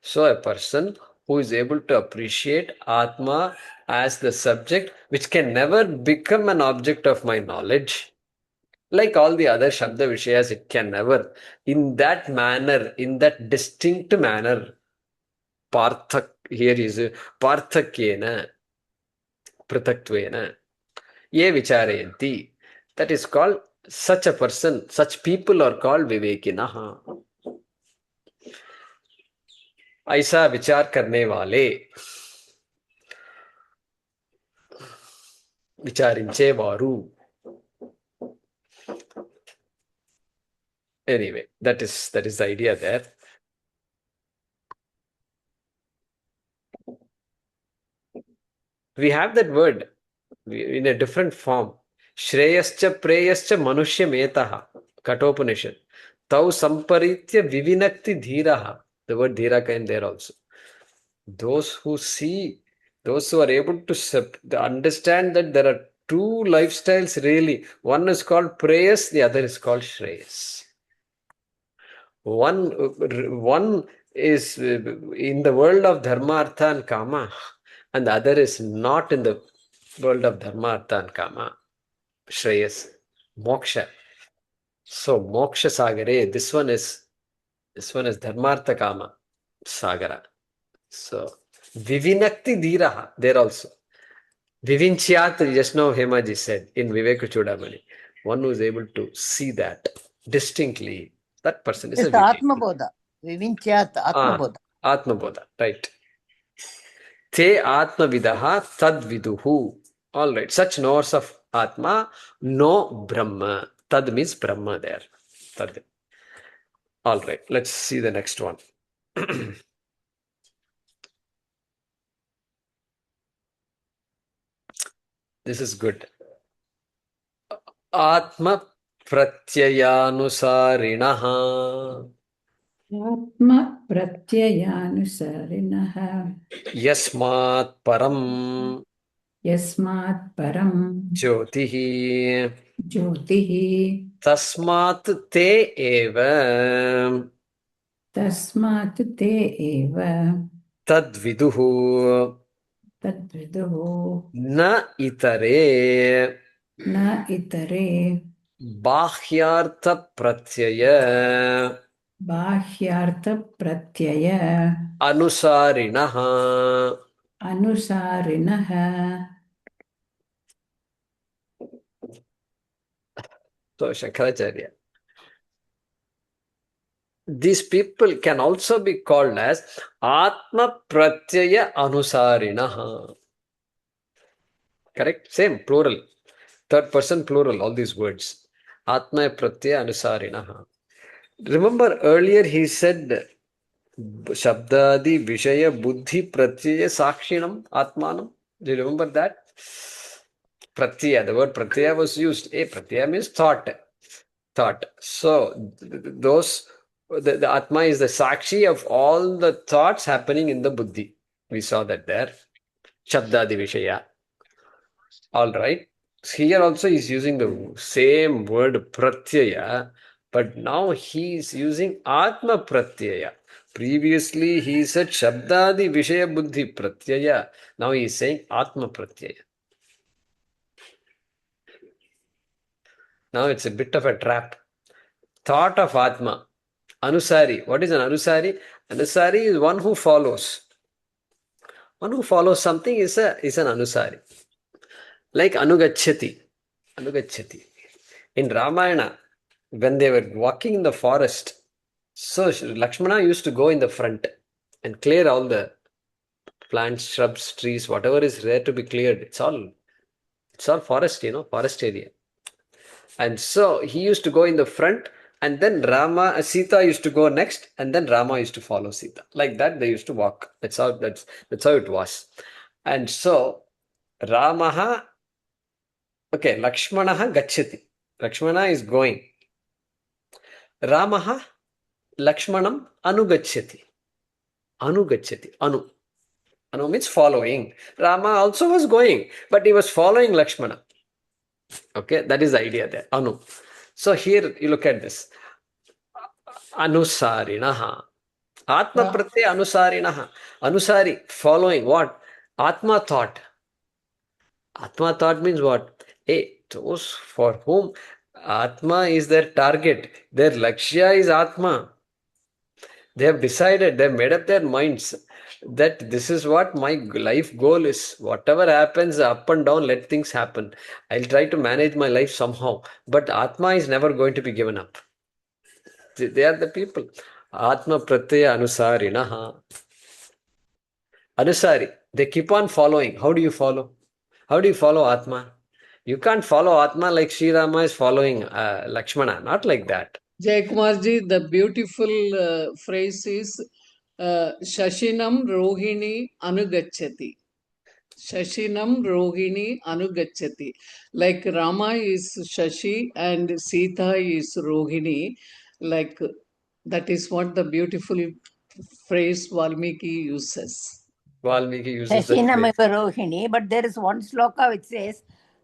So a person who is able to appreciate Atma as the subject, which can never become an object of my knowledge, like all the other Shabda Vishayas, it can never. In that manner, in that distinct manner, here is Parthakyena, Prithaktvena, Ye Vicharayanti. That is called, such a person, such people are called Vivekinaha. ऐसा विचार करने वाले विचारिंचे वारू. Anyway, that is the idea there. We have that word in a different form. Shreyascha preyascha manushya metaha. Katopanishad. Tau samparitya vivinakti dhiraha. The word dhira came there also. Those who see, those who are able to understand that there are two lifestyles really. One is called preyas, the other is called shreyas. One is in the world of dharma, artha and kama, and the other is not in the world of dharma, artha and kama. Shreyas, moksha. So moksha sagare, this one is dharma, artha, kama sagara. So vivinakti dhiraha, there also. Vivinchyat, just now Hemaji said in Viveka Chudamani. One who is able to see that distinctly, that person is It's a Vivek. Atma Bodha. Vivinchyat Atma Bodha. Atma Bodha, right. Te Atma Vidaha Tad Viduhu. All right, such knowers of Atma know Brahma. Tad means Brahma there. Tad. All right, let's see the next one. This is good. Atma Pratyayanusarinaha. Atma Pratyayanusarinaha. Yasmat Param. Yasmat Param. Jyotihi. Jyotihi. Tasmat te eva. Tasmat te eva. Tadviduhu. Tadviduhu. Na itare. Na itare. Bhahyartha pratyaya. Bhahyartha pratyaya. Anusarinaha. Anusarinaha. So Shankaracharya. These people can also be called as Atma Pratyaya Anusarinaha. Correct? Same, plural. Third person plural, all these words. Atma pratyaya anusarinaha. Remember earlier he said Shabdadi Vishaya Buddhi Pratyaya Sakshinam Atmanam. Do you remember that? Pratyaya, the word Pratyaya was used. Pratyaya means thought. Thought. So the Atma is the Sakshi of all the thoughts happening in the Buddhi. We saw that there. Shabdadi Vishaya. All right. Here also he's using the same word Pratyaya, but now he's using Atma Pratyaya. Previously he said Shabdadi Vishaya Buddhi Pratyaya. Now he's saying Atma Pratyaya. Now it's a bit of a trap. Thought of Atma. Anusari. What is an Anusari? Anusari is one who follows. One who follows something is an Anusari. Like Anugachati. Anugachati. In Ramayana, when they were walking in the forest, so Lakshmana used to go in the front and clear all the plants, shrubs, trees, whatever is there to be cleared. It's all forest, forest area. And so he used to go in the front, and then Sita used to go next, and then Rama used to follow Sita. Like that, they used to walk. That's how it was. And so Lakshmanaha gacchati. Lakshmana is going. Ramaha Lakshmanam anugacchati. Anugacchati. Anu means following. Rama also was going, but he was following Lakshmana. Okay, that is the idea there. Anu. So here you look at this. Anusarinaha. Atma pratyaya anusarinaha. Anusari, following what? Atma thought. Atma thought means what? Those for whom Atma is their target, their Lakshya is Atma. They have decided, they have made up their minds that this is what my life goal is. Whatever happens, up and down, let things happen. I'll try to manage my life somehow. But Atma is never going to be given up. They are the people. Atma pratyaya anusarinaha. Anusari. They keep on following. How do you follow? How do you follow Atma? You can't follow Atma like Sri Rama is following Lakshmana. Not like that. Jaykumarji, the beautiful phrase is Shashinam Rohini Anugachati. Shashinam Rohini Anugachati. Like Rama is Shashi and Sita is Rohini. Like that is what the beautiful phrase Valmiki uses. Valmiki uses that Shashinam phrase. Rohini, but there is one sloka which says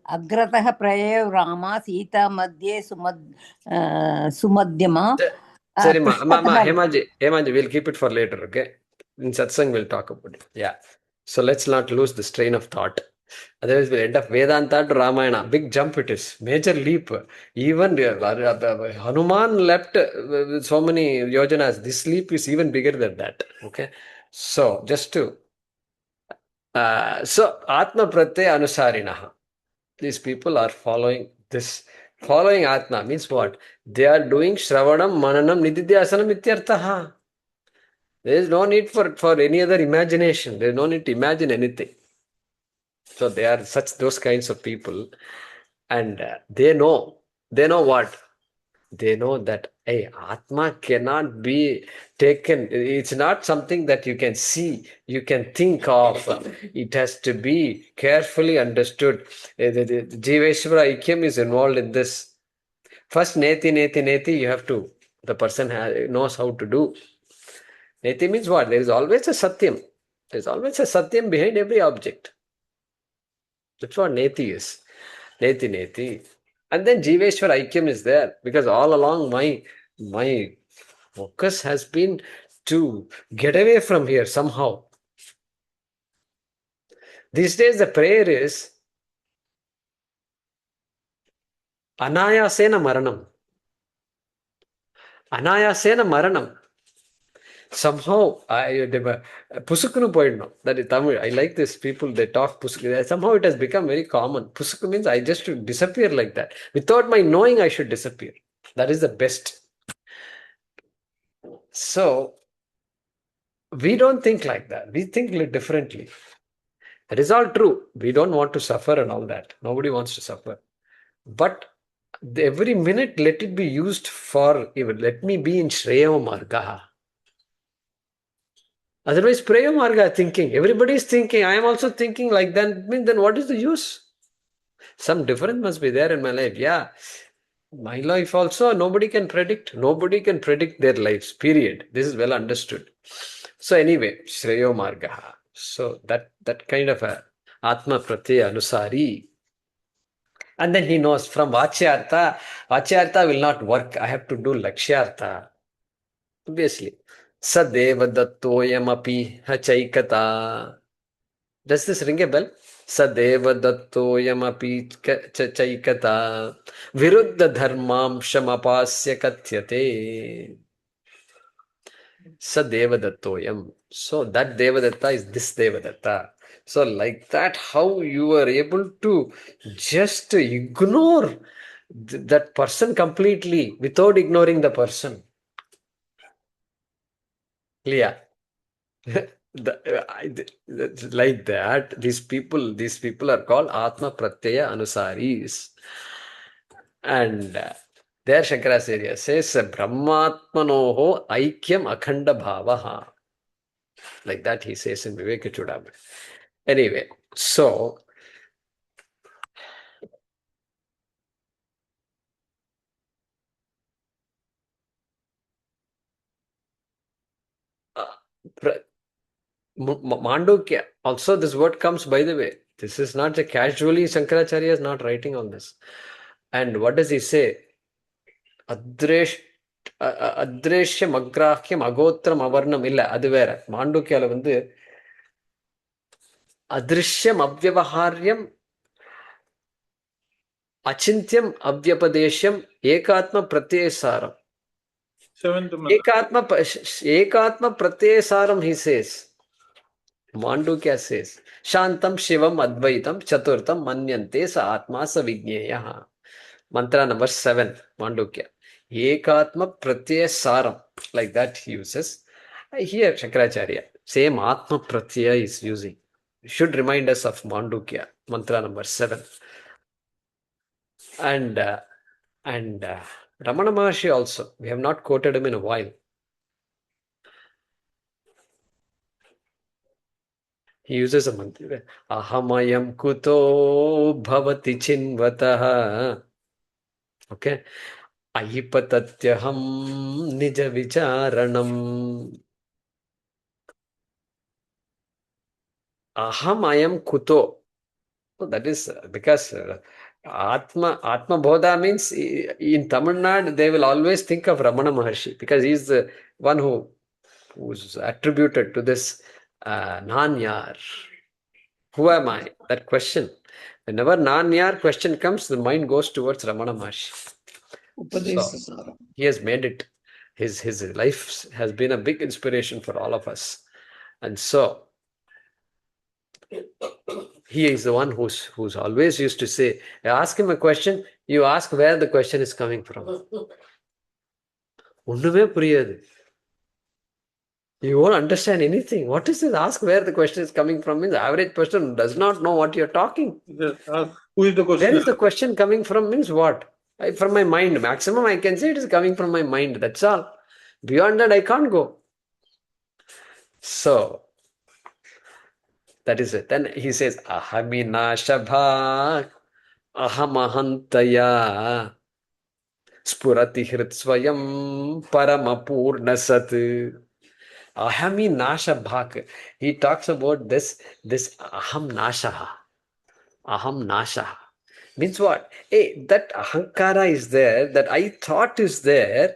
Agratah Prayav Rama Sita Madhye Sumadhyama. Sorry, Hemaji, we'll keep it for later, okay? In Satsang, we'll talk about it. Yeah. So let's not lose the strain of thought. Otherwise, we'll end up Vedanta to Ramayana. Big jump it is. Major leap. Even Hanuman leapt so many yojanas. This leap is even bigger than that. Okay. So, just to. So, Atma Pratyaya Anusarinaha. These people are following this. Following Atma means what? They are doing Shravanam, Mananam, Nididhyasanam Ityartaha. There is no need for any other imagination. There is no need to imagine anything. So they are those kinds of people, and they know what? They know that Atma cannot be taken. It's not something that you can see, you can think of. It has to be carefully understood. The Jiveshwara Aikyam is involved in this. First, neti, you have to, the person knows how to do. Neti means what? There is always a satyam. There is always a satyam behind every object. That's what neti is. Neti. And then Jiveshwar Aikyam is there, because all along my focus has been to get away from here somehow. These days the prayer is Anayasena Maranam. Anayasena Maranam. Somehow, Pusukunu poidno. That is Tamil. I like this. People, they talk Pusukunu. Somehow it has become very common. Pusukunu means I just should disappear like that. Without my knowing, I should disappear. That is the best. So, we don't think like that. We think differently. That is all true. We don't want to suffer and all that. Nobody wants to suffer. But every minute, let it be used for even. Let me be in Shreya Margaha. Otherwise, Preya Marga thinking. Everybody is thinking. I am also thinking like that. Then what is the use? Some difference must be there in my life. Yeah. My life also, nobody can predict. Nobody can predict their lives, period. This is well understood. So anyway, Shreyo Margaha. So that kind of a Atma Pratyaya Anusari. And then he knows from Vachyartha will not work. I have to do Lakshyartha. Obviously. Sadeva Dattoyam api hachaikata. Does this ring a bell? Sadeva Dattoyam api chaikata. Viruddha dharmam shamapasya katyate. Sadevadattayam. So that Devadatta is this Devadatta. So like that, how you are able to just ignore that person completely without ignoring the person. Clear? Like that, these people are called Atma Pratyaya Anusaris. And there Shankaracharya says Brahmatmanoho Aikyam Akhanda Bhavaha. Like that he says in Vivekachudamani. Anyway, so Mandukya, also this word comes by the way. This is not casually, Shankaracharya is not writing on this. And what does he say? Adreshyam agrahyam agotram avarnam illa. Adu vera. Mandukyala vandu adrishyam avyavaharyam achintyam avyapadeshyam ekatma pratyasaram. Ekatma pratyasaram, he says. Mandukya says, Shantam Shivam Advaitam Chaturtam Manyante Sa Atma Sa Vigneya. Mantra number 7, Mandukya. Ekatma Pratyaya Saram. Like that he uses. Here, Shankaracharya, same Atma Pratyaya is using. Should remind us of Mandukya, mantra number 7. And Ramana Maharshi also. We have not quoted him in a while. He uses a mantra. Ahamayam kuto bhavati chinvataha. Okay. Ahipatatyaham nija vicharanam. Ahamayam kuto. So that is because Atma Bodha means in Tamil Nadu they will always think of Ramana Maharshi because he is the one who's attributed to this Nanyar. Who am I? That question. Whenever Nanyar question comes, the mind goes towards Ramana Maharshi. So, he has made it. His life has been a big inspiration for all of us. And so, he is the one who's always used to say, I ask him a question, you ask where the question is coming from. Unnume puriyadu. You won't understand anything. What is this? Ask where the question is coming from means average person does not know what you're talking. Who is the question? Where is the question coming from means what? From my mind. Maximum I can say it is coming from my mind. That's all. Beyond that I can't go. So, that is it. Then he says, Ahamina Shabha Ahamahantaya Spurati Hritsvayam Paramapurna Sat. Ahami Nasha Bhak. He talks about this Aham Nasha. Aham Nasha. Means what? Hey, that Ahankara is there, that I thought is there.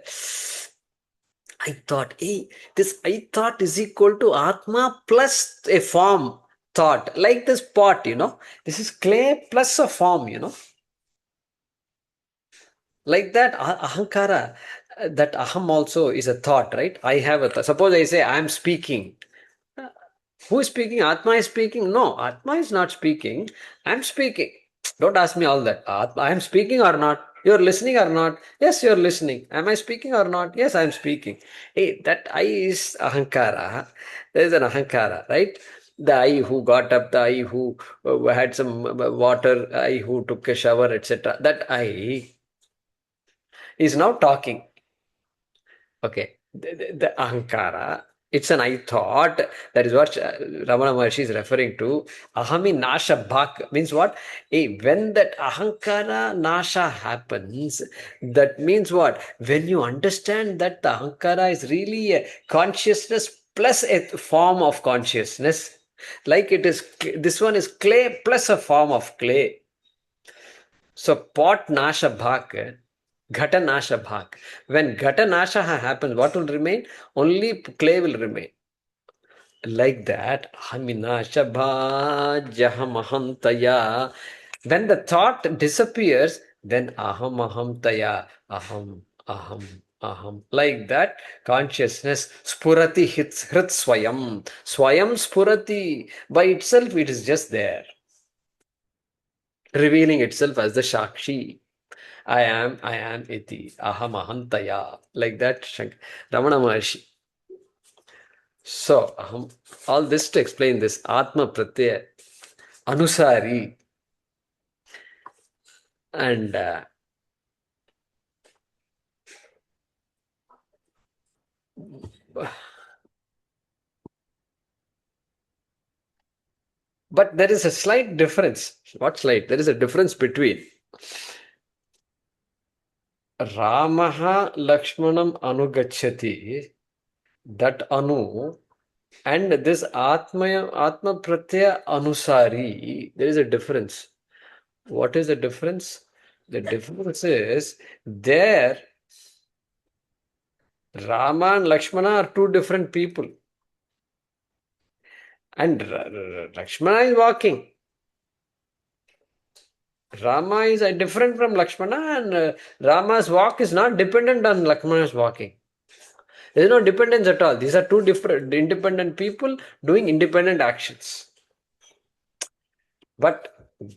I thought, hey, this I thought is equal to Atma plus a form thought. Like this pot, This is clay plus a form, Like that Ahankara, that Aham also is a thought, right? I have a thought. Suppose I say I am speaking. Who is speaking? Atma is speaking? No, Atma is not speaking. I am speaking. Don't ask me all that. I am speaking or not? You are listening or not? Yes, you are listening. Am I speaking or not? Yes, I am speaking. Hey, that I is Ahankara. There is an Ahankara, right? The I who got up, the I who had some water, I who took a shower, etc. That I is now talking. Okay, the ahankara, it's an I thought. That is what Ramana Maharshi is referring to. Ahami nasha bhak means what? When that ahankara nasha happens, that means what? When you understand that the ahankara is really a consciousness plus a form of consciousness, like it is, this one is clay plus a form of clay. So pot nasha bhak, Ghata nasha bhak. When ghata nasha happens, what will remain? Only clay will remain. Like that, haminasha bhajaham taya. When the thought disappears, then aham taya, aham. Like that, consciousness spurati hrit swayam. Swayam spurati. By itself, it is just there. Revealing itself as the Shakshi. I am iti, aham ahantaya. Like that, Ramana Maharshi. So, all this to explain this Atma Pratyaya, Anusari, and but there is a slight difference. What slight? There is a difference between Ramaha Lakshmanam Anugachyati, that Anu, and this Atma Pratyaya Anusari. There is a difference. What is the difference? The difference is there Rama and Lakshmana are two different people. And Lakshmana is walking. Rama is different from Lakshmana, and Rama's walk is not dependent on Lakshmana's walking. There is no dependence at all. These are two different independent people doing independent actions. But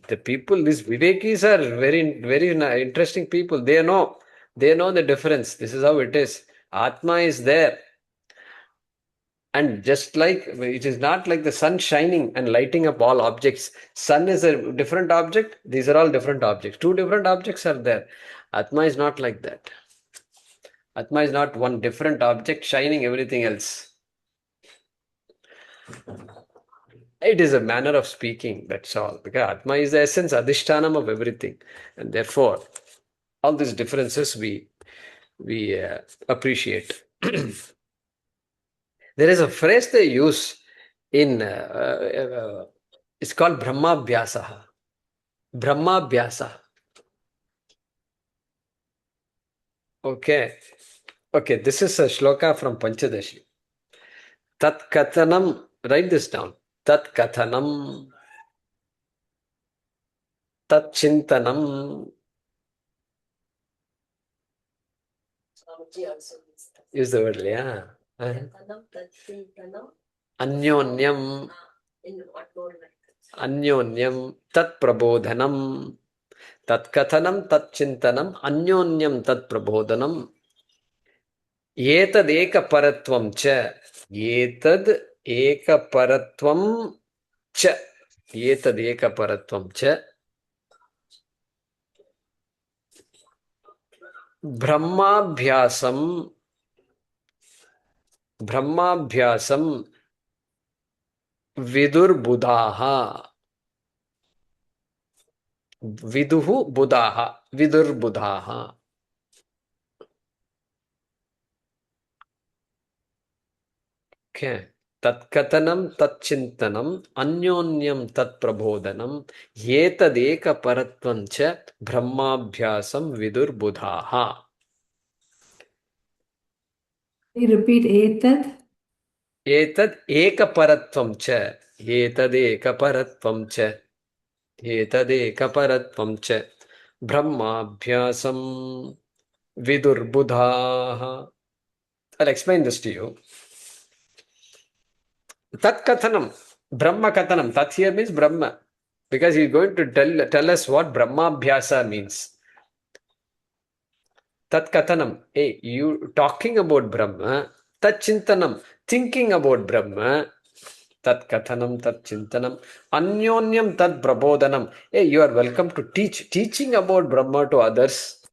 the people, these Vivekis are very, very interesting people. They know the difference. This is how it is. Atma is there. And just like it is not like the sun shining and lighting up all objects. Sun is a different object. These are all different objects. Two different objects are there. Atma is not like that. Atma is not one different object shining everything else. It is a manner of speaking, that's all. Because Atma is the essence, adhishtanam of everything. And therefore, all these differences we appreciate. There is a phrase they use in, it's called Brahmabhyasa. Brahmabhyasa. Okay, this is a shloka from Panchadashi. Tat Kathanam, write this down. Tat Kathanam, Tat Chintanam. Use the word, yeah. Anyonyam, Anyonyam, Tat Prabodhanam, Tat Kathanam, Tat Chintanam, Anyonyam, Tat Prabodhanam. Etad eka paratvam cha. Etad eka paratvam cha. Etad eka paratvam cha. Brahmabhyasam vidur buddhaha. Viduhu buddhaha. Vidur buddhaha. Okay. Tat katanam tat chintanam anyonyam tat prabodhanam etad eka paratvam cha brahmabhyasam vidur buddhaha. Repeat etad. Etad eka paratvam cha. Etad eka paratvam cha. Etad eka paratvam cha brahmabhyasam vidur buddhaha. I'll explain this to you. Tat Kathanam, Brahma Kathanam. Tat here means Brahma. Because he's going to tell us what Brahmabhyasa means. Tat Kathanam. Hey, you talking about Brahma. Tat Chintanam, thinking about Brahma. tat kathanam, tat chintanam, anyonyam tat prabodhanam. Hey, you are welcome to teach. Teaching about Brahma to others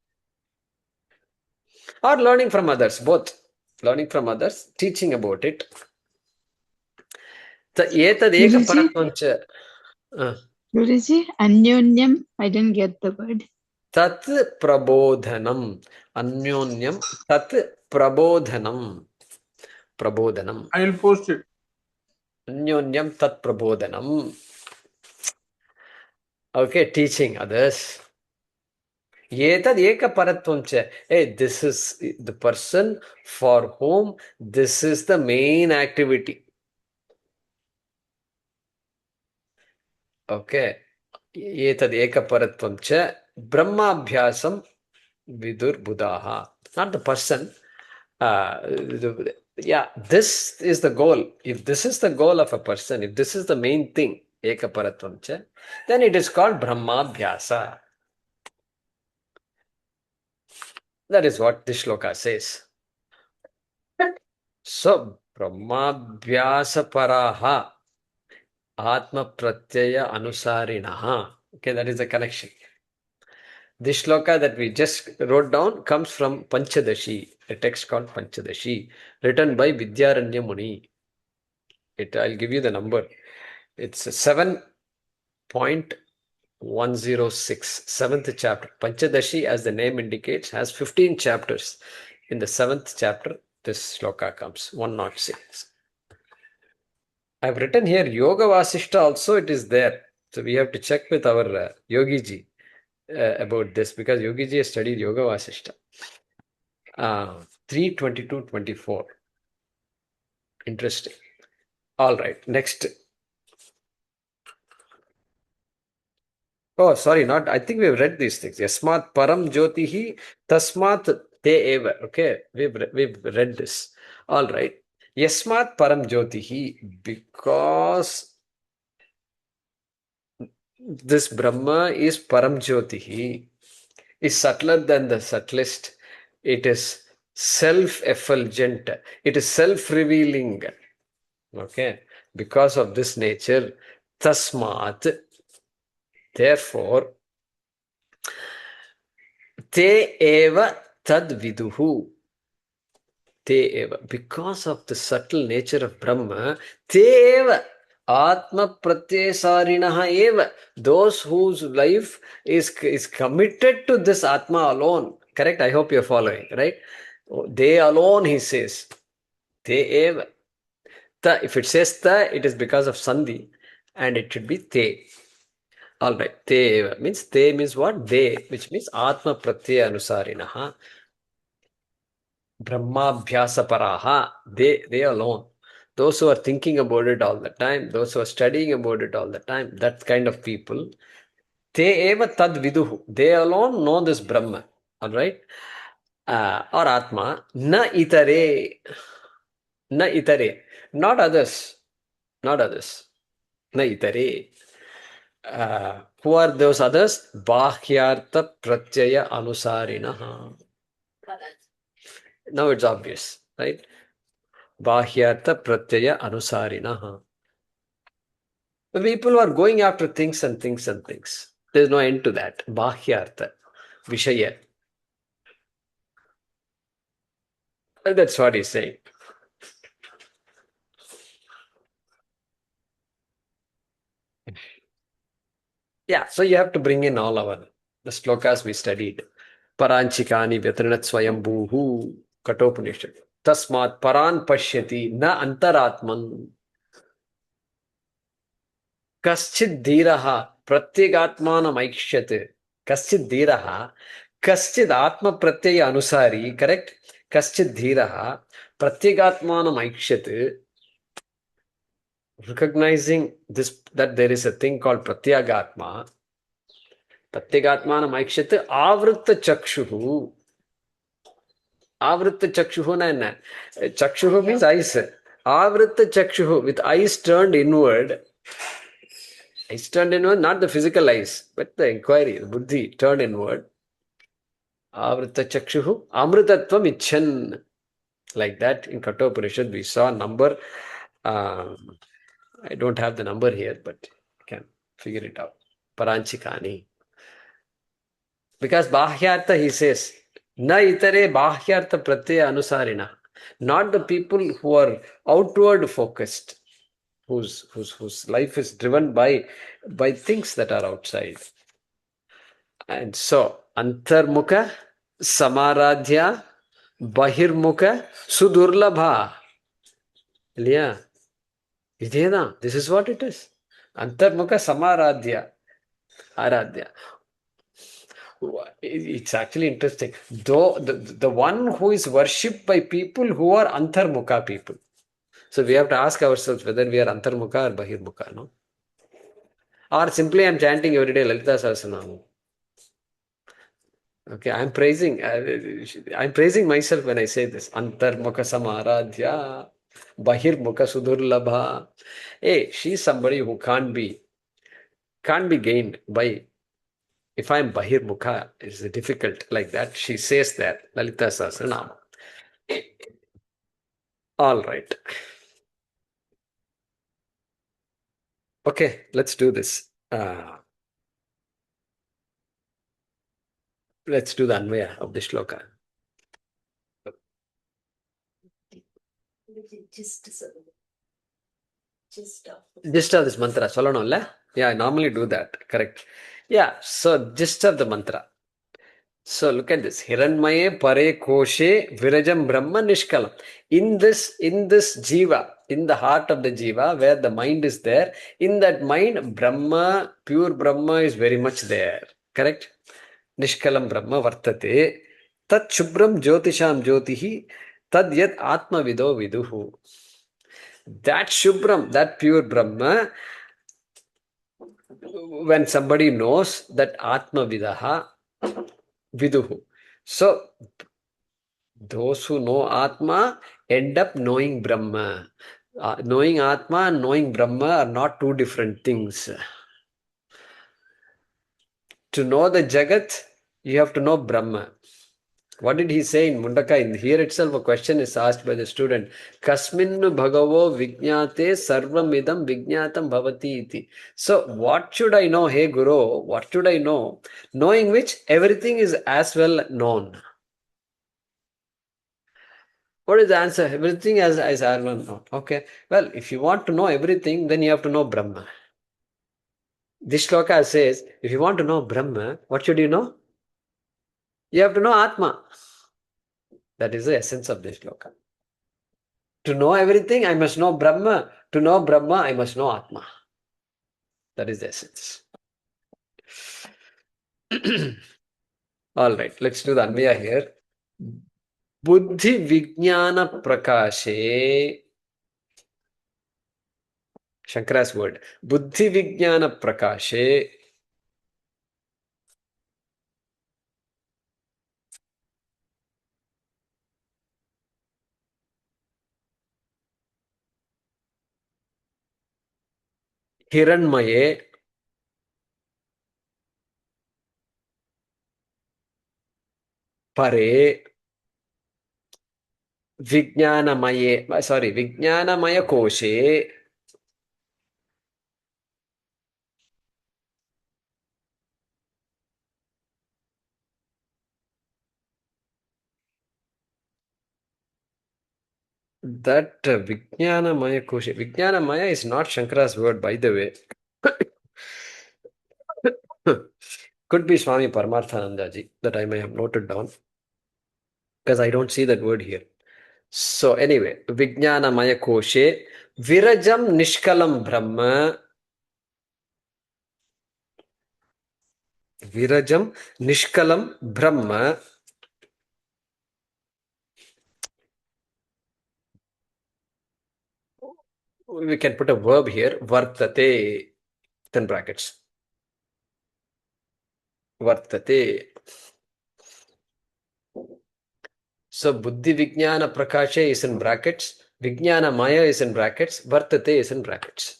or learning from others, both. Learning from others, teaching about it. Etad eka Guruji, paratvam cha. Guruji, Anyonyam, I didn't get the word. Tat prabodhanam. Anyonyam tat prabodhanam. Prabodhanam. I will post it. Anyonyam tat prabodhanam. Okay, teaching others. Etad eka paratvam cha. Hey, this is the person for whom this is the main activity. Okay. Etad eka paratvam cha. Brahmabhyasam vidur buddhaha. Not the person. This is the goal. If this is the goal of a person, if this is the main thing, eka paratvam cha, then it is called Brahmabhyasa. That is what this shloka says. So, Brahmabhyasa paraha atma pratyaya anusarinaha. Okay, that is the connection. This shloka that we just wrote down comes from Panchadashi, a text called Panchadashi, written by Vidyaranya Muni. I'll give you the number. It's 7.106, 7th chapter. Panchadashi, as the name indicates, has 15 chapters. In the 7th chapter, this shloka comes, 106. I've written here Yoga Vasishta also, it is there. So we have to check with our Yogi ji about this, because Yogi ji has studied Yoga Vasishta. 3:22-24. Interesting. All right, next. Oh, sorry, not. I think we've read these things. Yasmat param jyotihi tasmat te eva. Okay, we've read this. All right. Yasmat param jyotihi, because this Brahma is param jyotihi, is subtler than the subtlest. It is self-effulgent. It is self-revealing. Okay, because of this nature, tasmat, therefore, te eva tad viduhu. Te eva. Because of the subtle nature of Brahma, te eva. Atma pratyesarinaha eva. Those whose life is committed to this Atma alone. Correct? I hope you're following, right? They alone, he says. Te eva. Ta, if it says ta, it is because of sandhi, and it should be te. All right, te means te means what? They, which means atma pratyaya anusarinaha. Brahmabhyasa paraha. They alone. Those who are thinking about it all the time, those who are studying about it all the time, that kind of people. Te eva tad viduhu. They alone know this Brahma. All right. Or Atma. Na itare. Na itare. Not others. Not others. Na itare. Who are those others? Bhahyartha pratyaya anusarinaha. Now it's obvious, right? Bhahyartha pratyaya anusarinaha. The people are going after things and things and things. There's no end to that. Bhahyartha. Vishaya. And that's what he's saying. Yeah, so you have to bring in all the slokas we studied. Paranchikani vyatrinat swayambhuhu Katopanishad. Tasmat paran pashyati na antaratman. Kaschid dhiraha pratyegatmanam aikshate. Kaschid dhiraha. Kaschid atma pratyaya anusari. Correct? Kaschid dhiraha pratyegatmanam aikshate. Recognizing this, that there is a thing called pratyagatma. Pratyagatmanam aikshate avritta chakshuhu. Avritta chakshuhu na enna? Chakshuhu means eyes. Avritta chakshuhu, with eyes turned inward. Eyes turned inward, not the physical eyes, but the inquiry, the buddhi turned inward. Avritta chakshuhu amritatvam icchan. Like that in Katopanishad we saw number I don't have the number here, but you can figure it out. Paranchikani. Because Bhahyartha, he says, Na itare Bhahyartha pratyaya anusarina. Not the people who are outward focused, whose life is driven by things that are outside. And so, Antarmukha, Samaradhya, Bahirmukha, Sudurlabha. Yeah. This is what it is. Antarmukha, Samaradhya, Aradhya. It's actually interesting. Though the one who is worshipped by people who are Antarmukha people. So we have to ask ourselves whether we are Antarmukha or Bahirmukha, no? Or simply I'm chanting every day Lalita Sahasranam. Okay, I'm praising myself when I say this. Antarmukha Samaradhya, Bahirmukha Sudurlabha. Hey, she's somebody who can't be gained by. If I'm Bahirmukha, it's difficult like that. She says that. Lalita Sahasranam. All right. Okay, let's do this. Let's do the Anvaya of the shloka. Gist of this mantra. Sollanolla? Yeah, I normally do that. Correct. Yeah, so gist of the mantra. So look at this. Hiranmaye pare koshe virajam brahma nishkalam. In this jiva, in the heart of the jiva, where the mind is there, in that mind, Brahma, pure Brahma is very much there. Correct? Nishkalam Brahma vartate. Tat shubram jyotisham jyotihi. Tad yat atma vido viduhu. That shubram, that pure Brahma, when somebody knows that atma vidaha, viduhu. So, those who know Atma end up knowing Brahma. Knowing Atma and knowing Brahma are not two different things. To know the Jagat, you have to know Brahma. What did he say in Mundaka? Here itself a question is asked by the student. Kasminnu bhagavo vijñate sarvamidam vijñatam bhavati iti. So what should I know, hey Guru? What should I know? Knowing which everything is as well known. What is the answer? Everything as well known. Okay. Well, if you want to know everything, then you have to know Brahma. This shloka says, if you want to know Brahma, what should you know? You have to know Atma. That is the essence of this shloka. To know everything, I must know Brahma. To know Brahma, I must know Atma. That is the essence. All right, let's do the Anvaya here. Buddhi Vijnana Prakashe. Shankara's word. Buddhi Vijnana Prakashe. Hiranmaye. Pare. Vijnanamaya koshe. That Vijnanamaya koshe. Vijnanamaya is not Shankara's word, by the way. Could be Swami Paramarthanandaji that I may have noted down. Because I don't see that word here. So anyway, Vijnanamaya koshe. Virajam nishkalam brahma. Virajam nishkalam brahma. We can put a verb here. Vartate. In brackets. Vartate. So Buddhi Vijnana Prakashe is in brackets. Vijnana Maya is in brackets. Vartate is in brackets.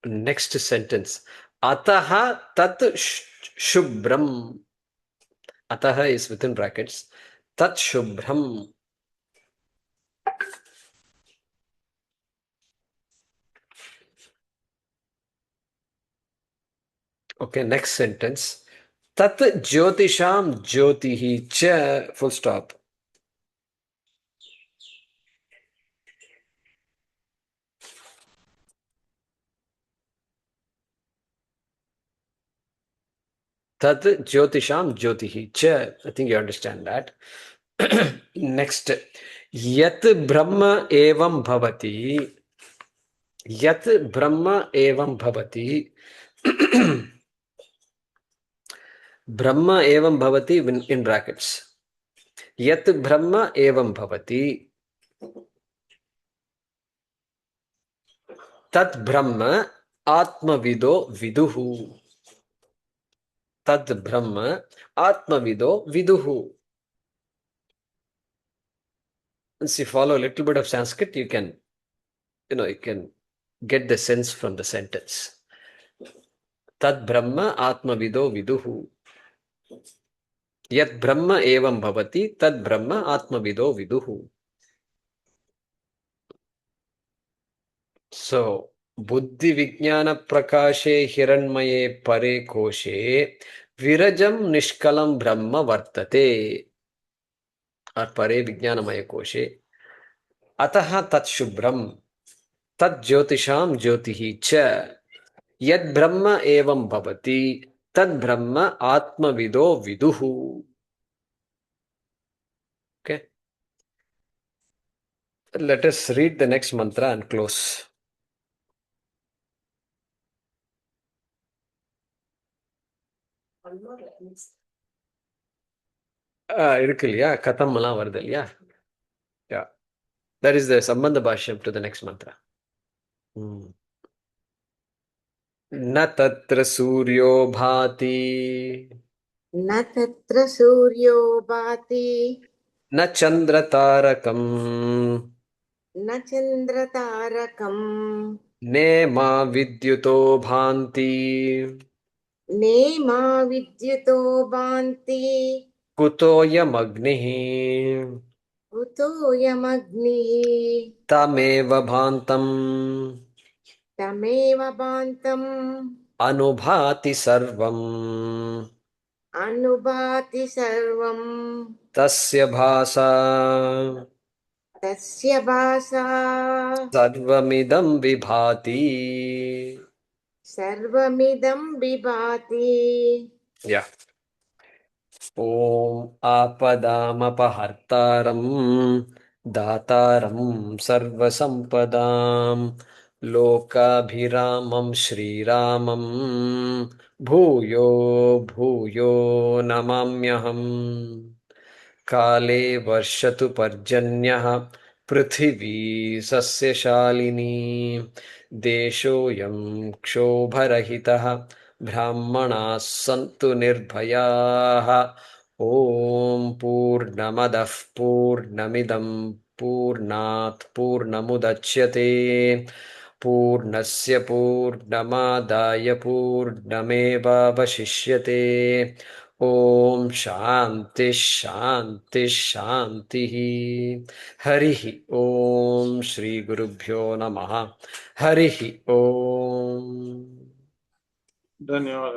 Next sentence. Ataha tat shubram. Ataha is within brackets. Tat shubram. Okay, next sentence. Tat jyotisham jyotihi cha, full stop. Tat jyotisham jyotihi cha. I think you understand that. Next. Yat brahma evam bhavati. Yat brahma evam bhavati. Brahma evam bhavati in brackets. Yat brahma evam bhavati. Tat brahma atmavido viduhu. Tad Brahma Atmavido Viduhu. Once you follow a little bit of Sanskrit, you can get the sense from the sentence. Tad Brahma Atmavido Viduhu. Yat Brahma evam bhavati, tad Brahma Atmavido Viduhu. So, Buddhi Vijnana Prakashe Hiranmaye Pare Koshe Virajam Nishkalam Brahma Vartate. Or Pare Vijnanamaya Koshe. Ataha Tat Shubram. Tat Jyotisham Jyotihi Cha. Yad Brahma evam bhavati. Tad Brahma Atmavido Viduhu. Okay. Let us read the next mantra and close. One more line. இருக்கு இல்லையா கதம் எல்லாம் வருது இல்லையா yeah that is the sambandha bhashyam to the next mantra na tatra suryo bhati न तत्र सूर्यो भाति na chandra tarakam न चन्द्रतारकम् ne ma vidyuto bhanti नेमा विद्युतो भान्ति kutoyam agnihi कुतोऽयमग्निः tameva bhantam तमेव भान्तम् anubhati sarvam अनुभाति सर्वम् tasya bhasa तस्य भासा sarvamidam vibhati. सर्वमिदं विभाति Yeah. Om apadamapahartaram dataram sarvasampadam lokabhiramam shriramam bhuyo bhuyo namamyaham. काले वर्षतु पर्जन्यः पृथिवी सस्यशालिनी देशोऽयं क्षोभरहितः ब्राह्मणाः सन्तु निर्भयाः ॐ पूर्णमदः पूर्णमिदं पूर्णात् पूर्णमुदच्यते पूर्णस्य पूर्णमादाय पूर्णमेवावशिष्यते ओम शांति शांति शांति हरि ओम श्री गुरुभ्यो नमः हरि ओम धन्यवाद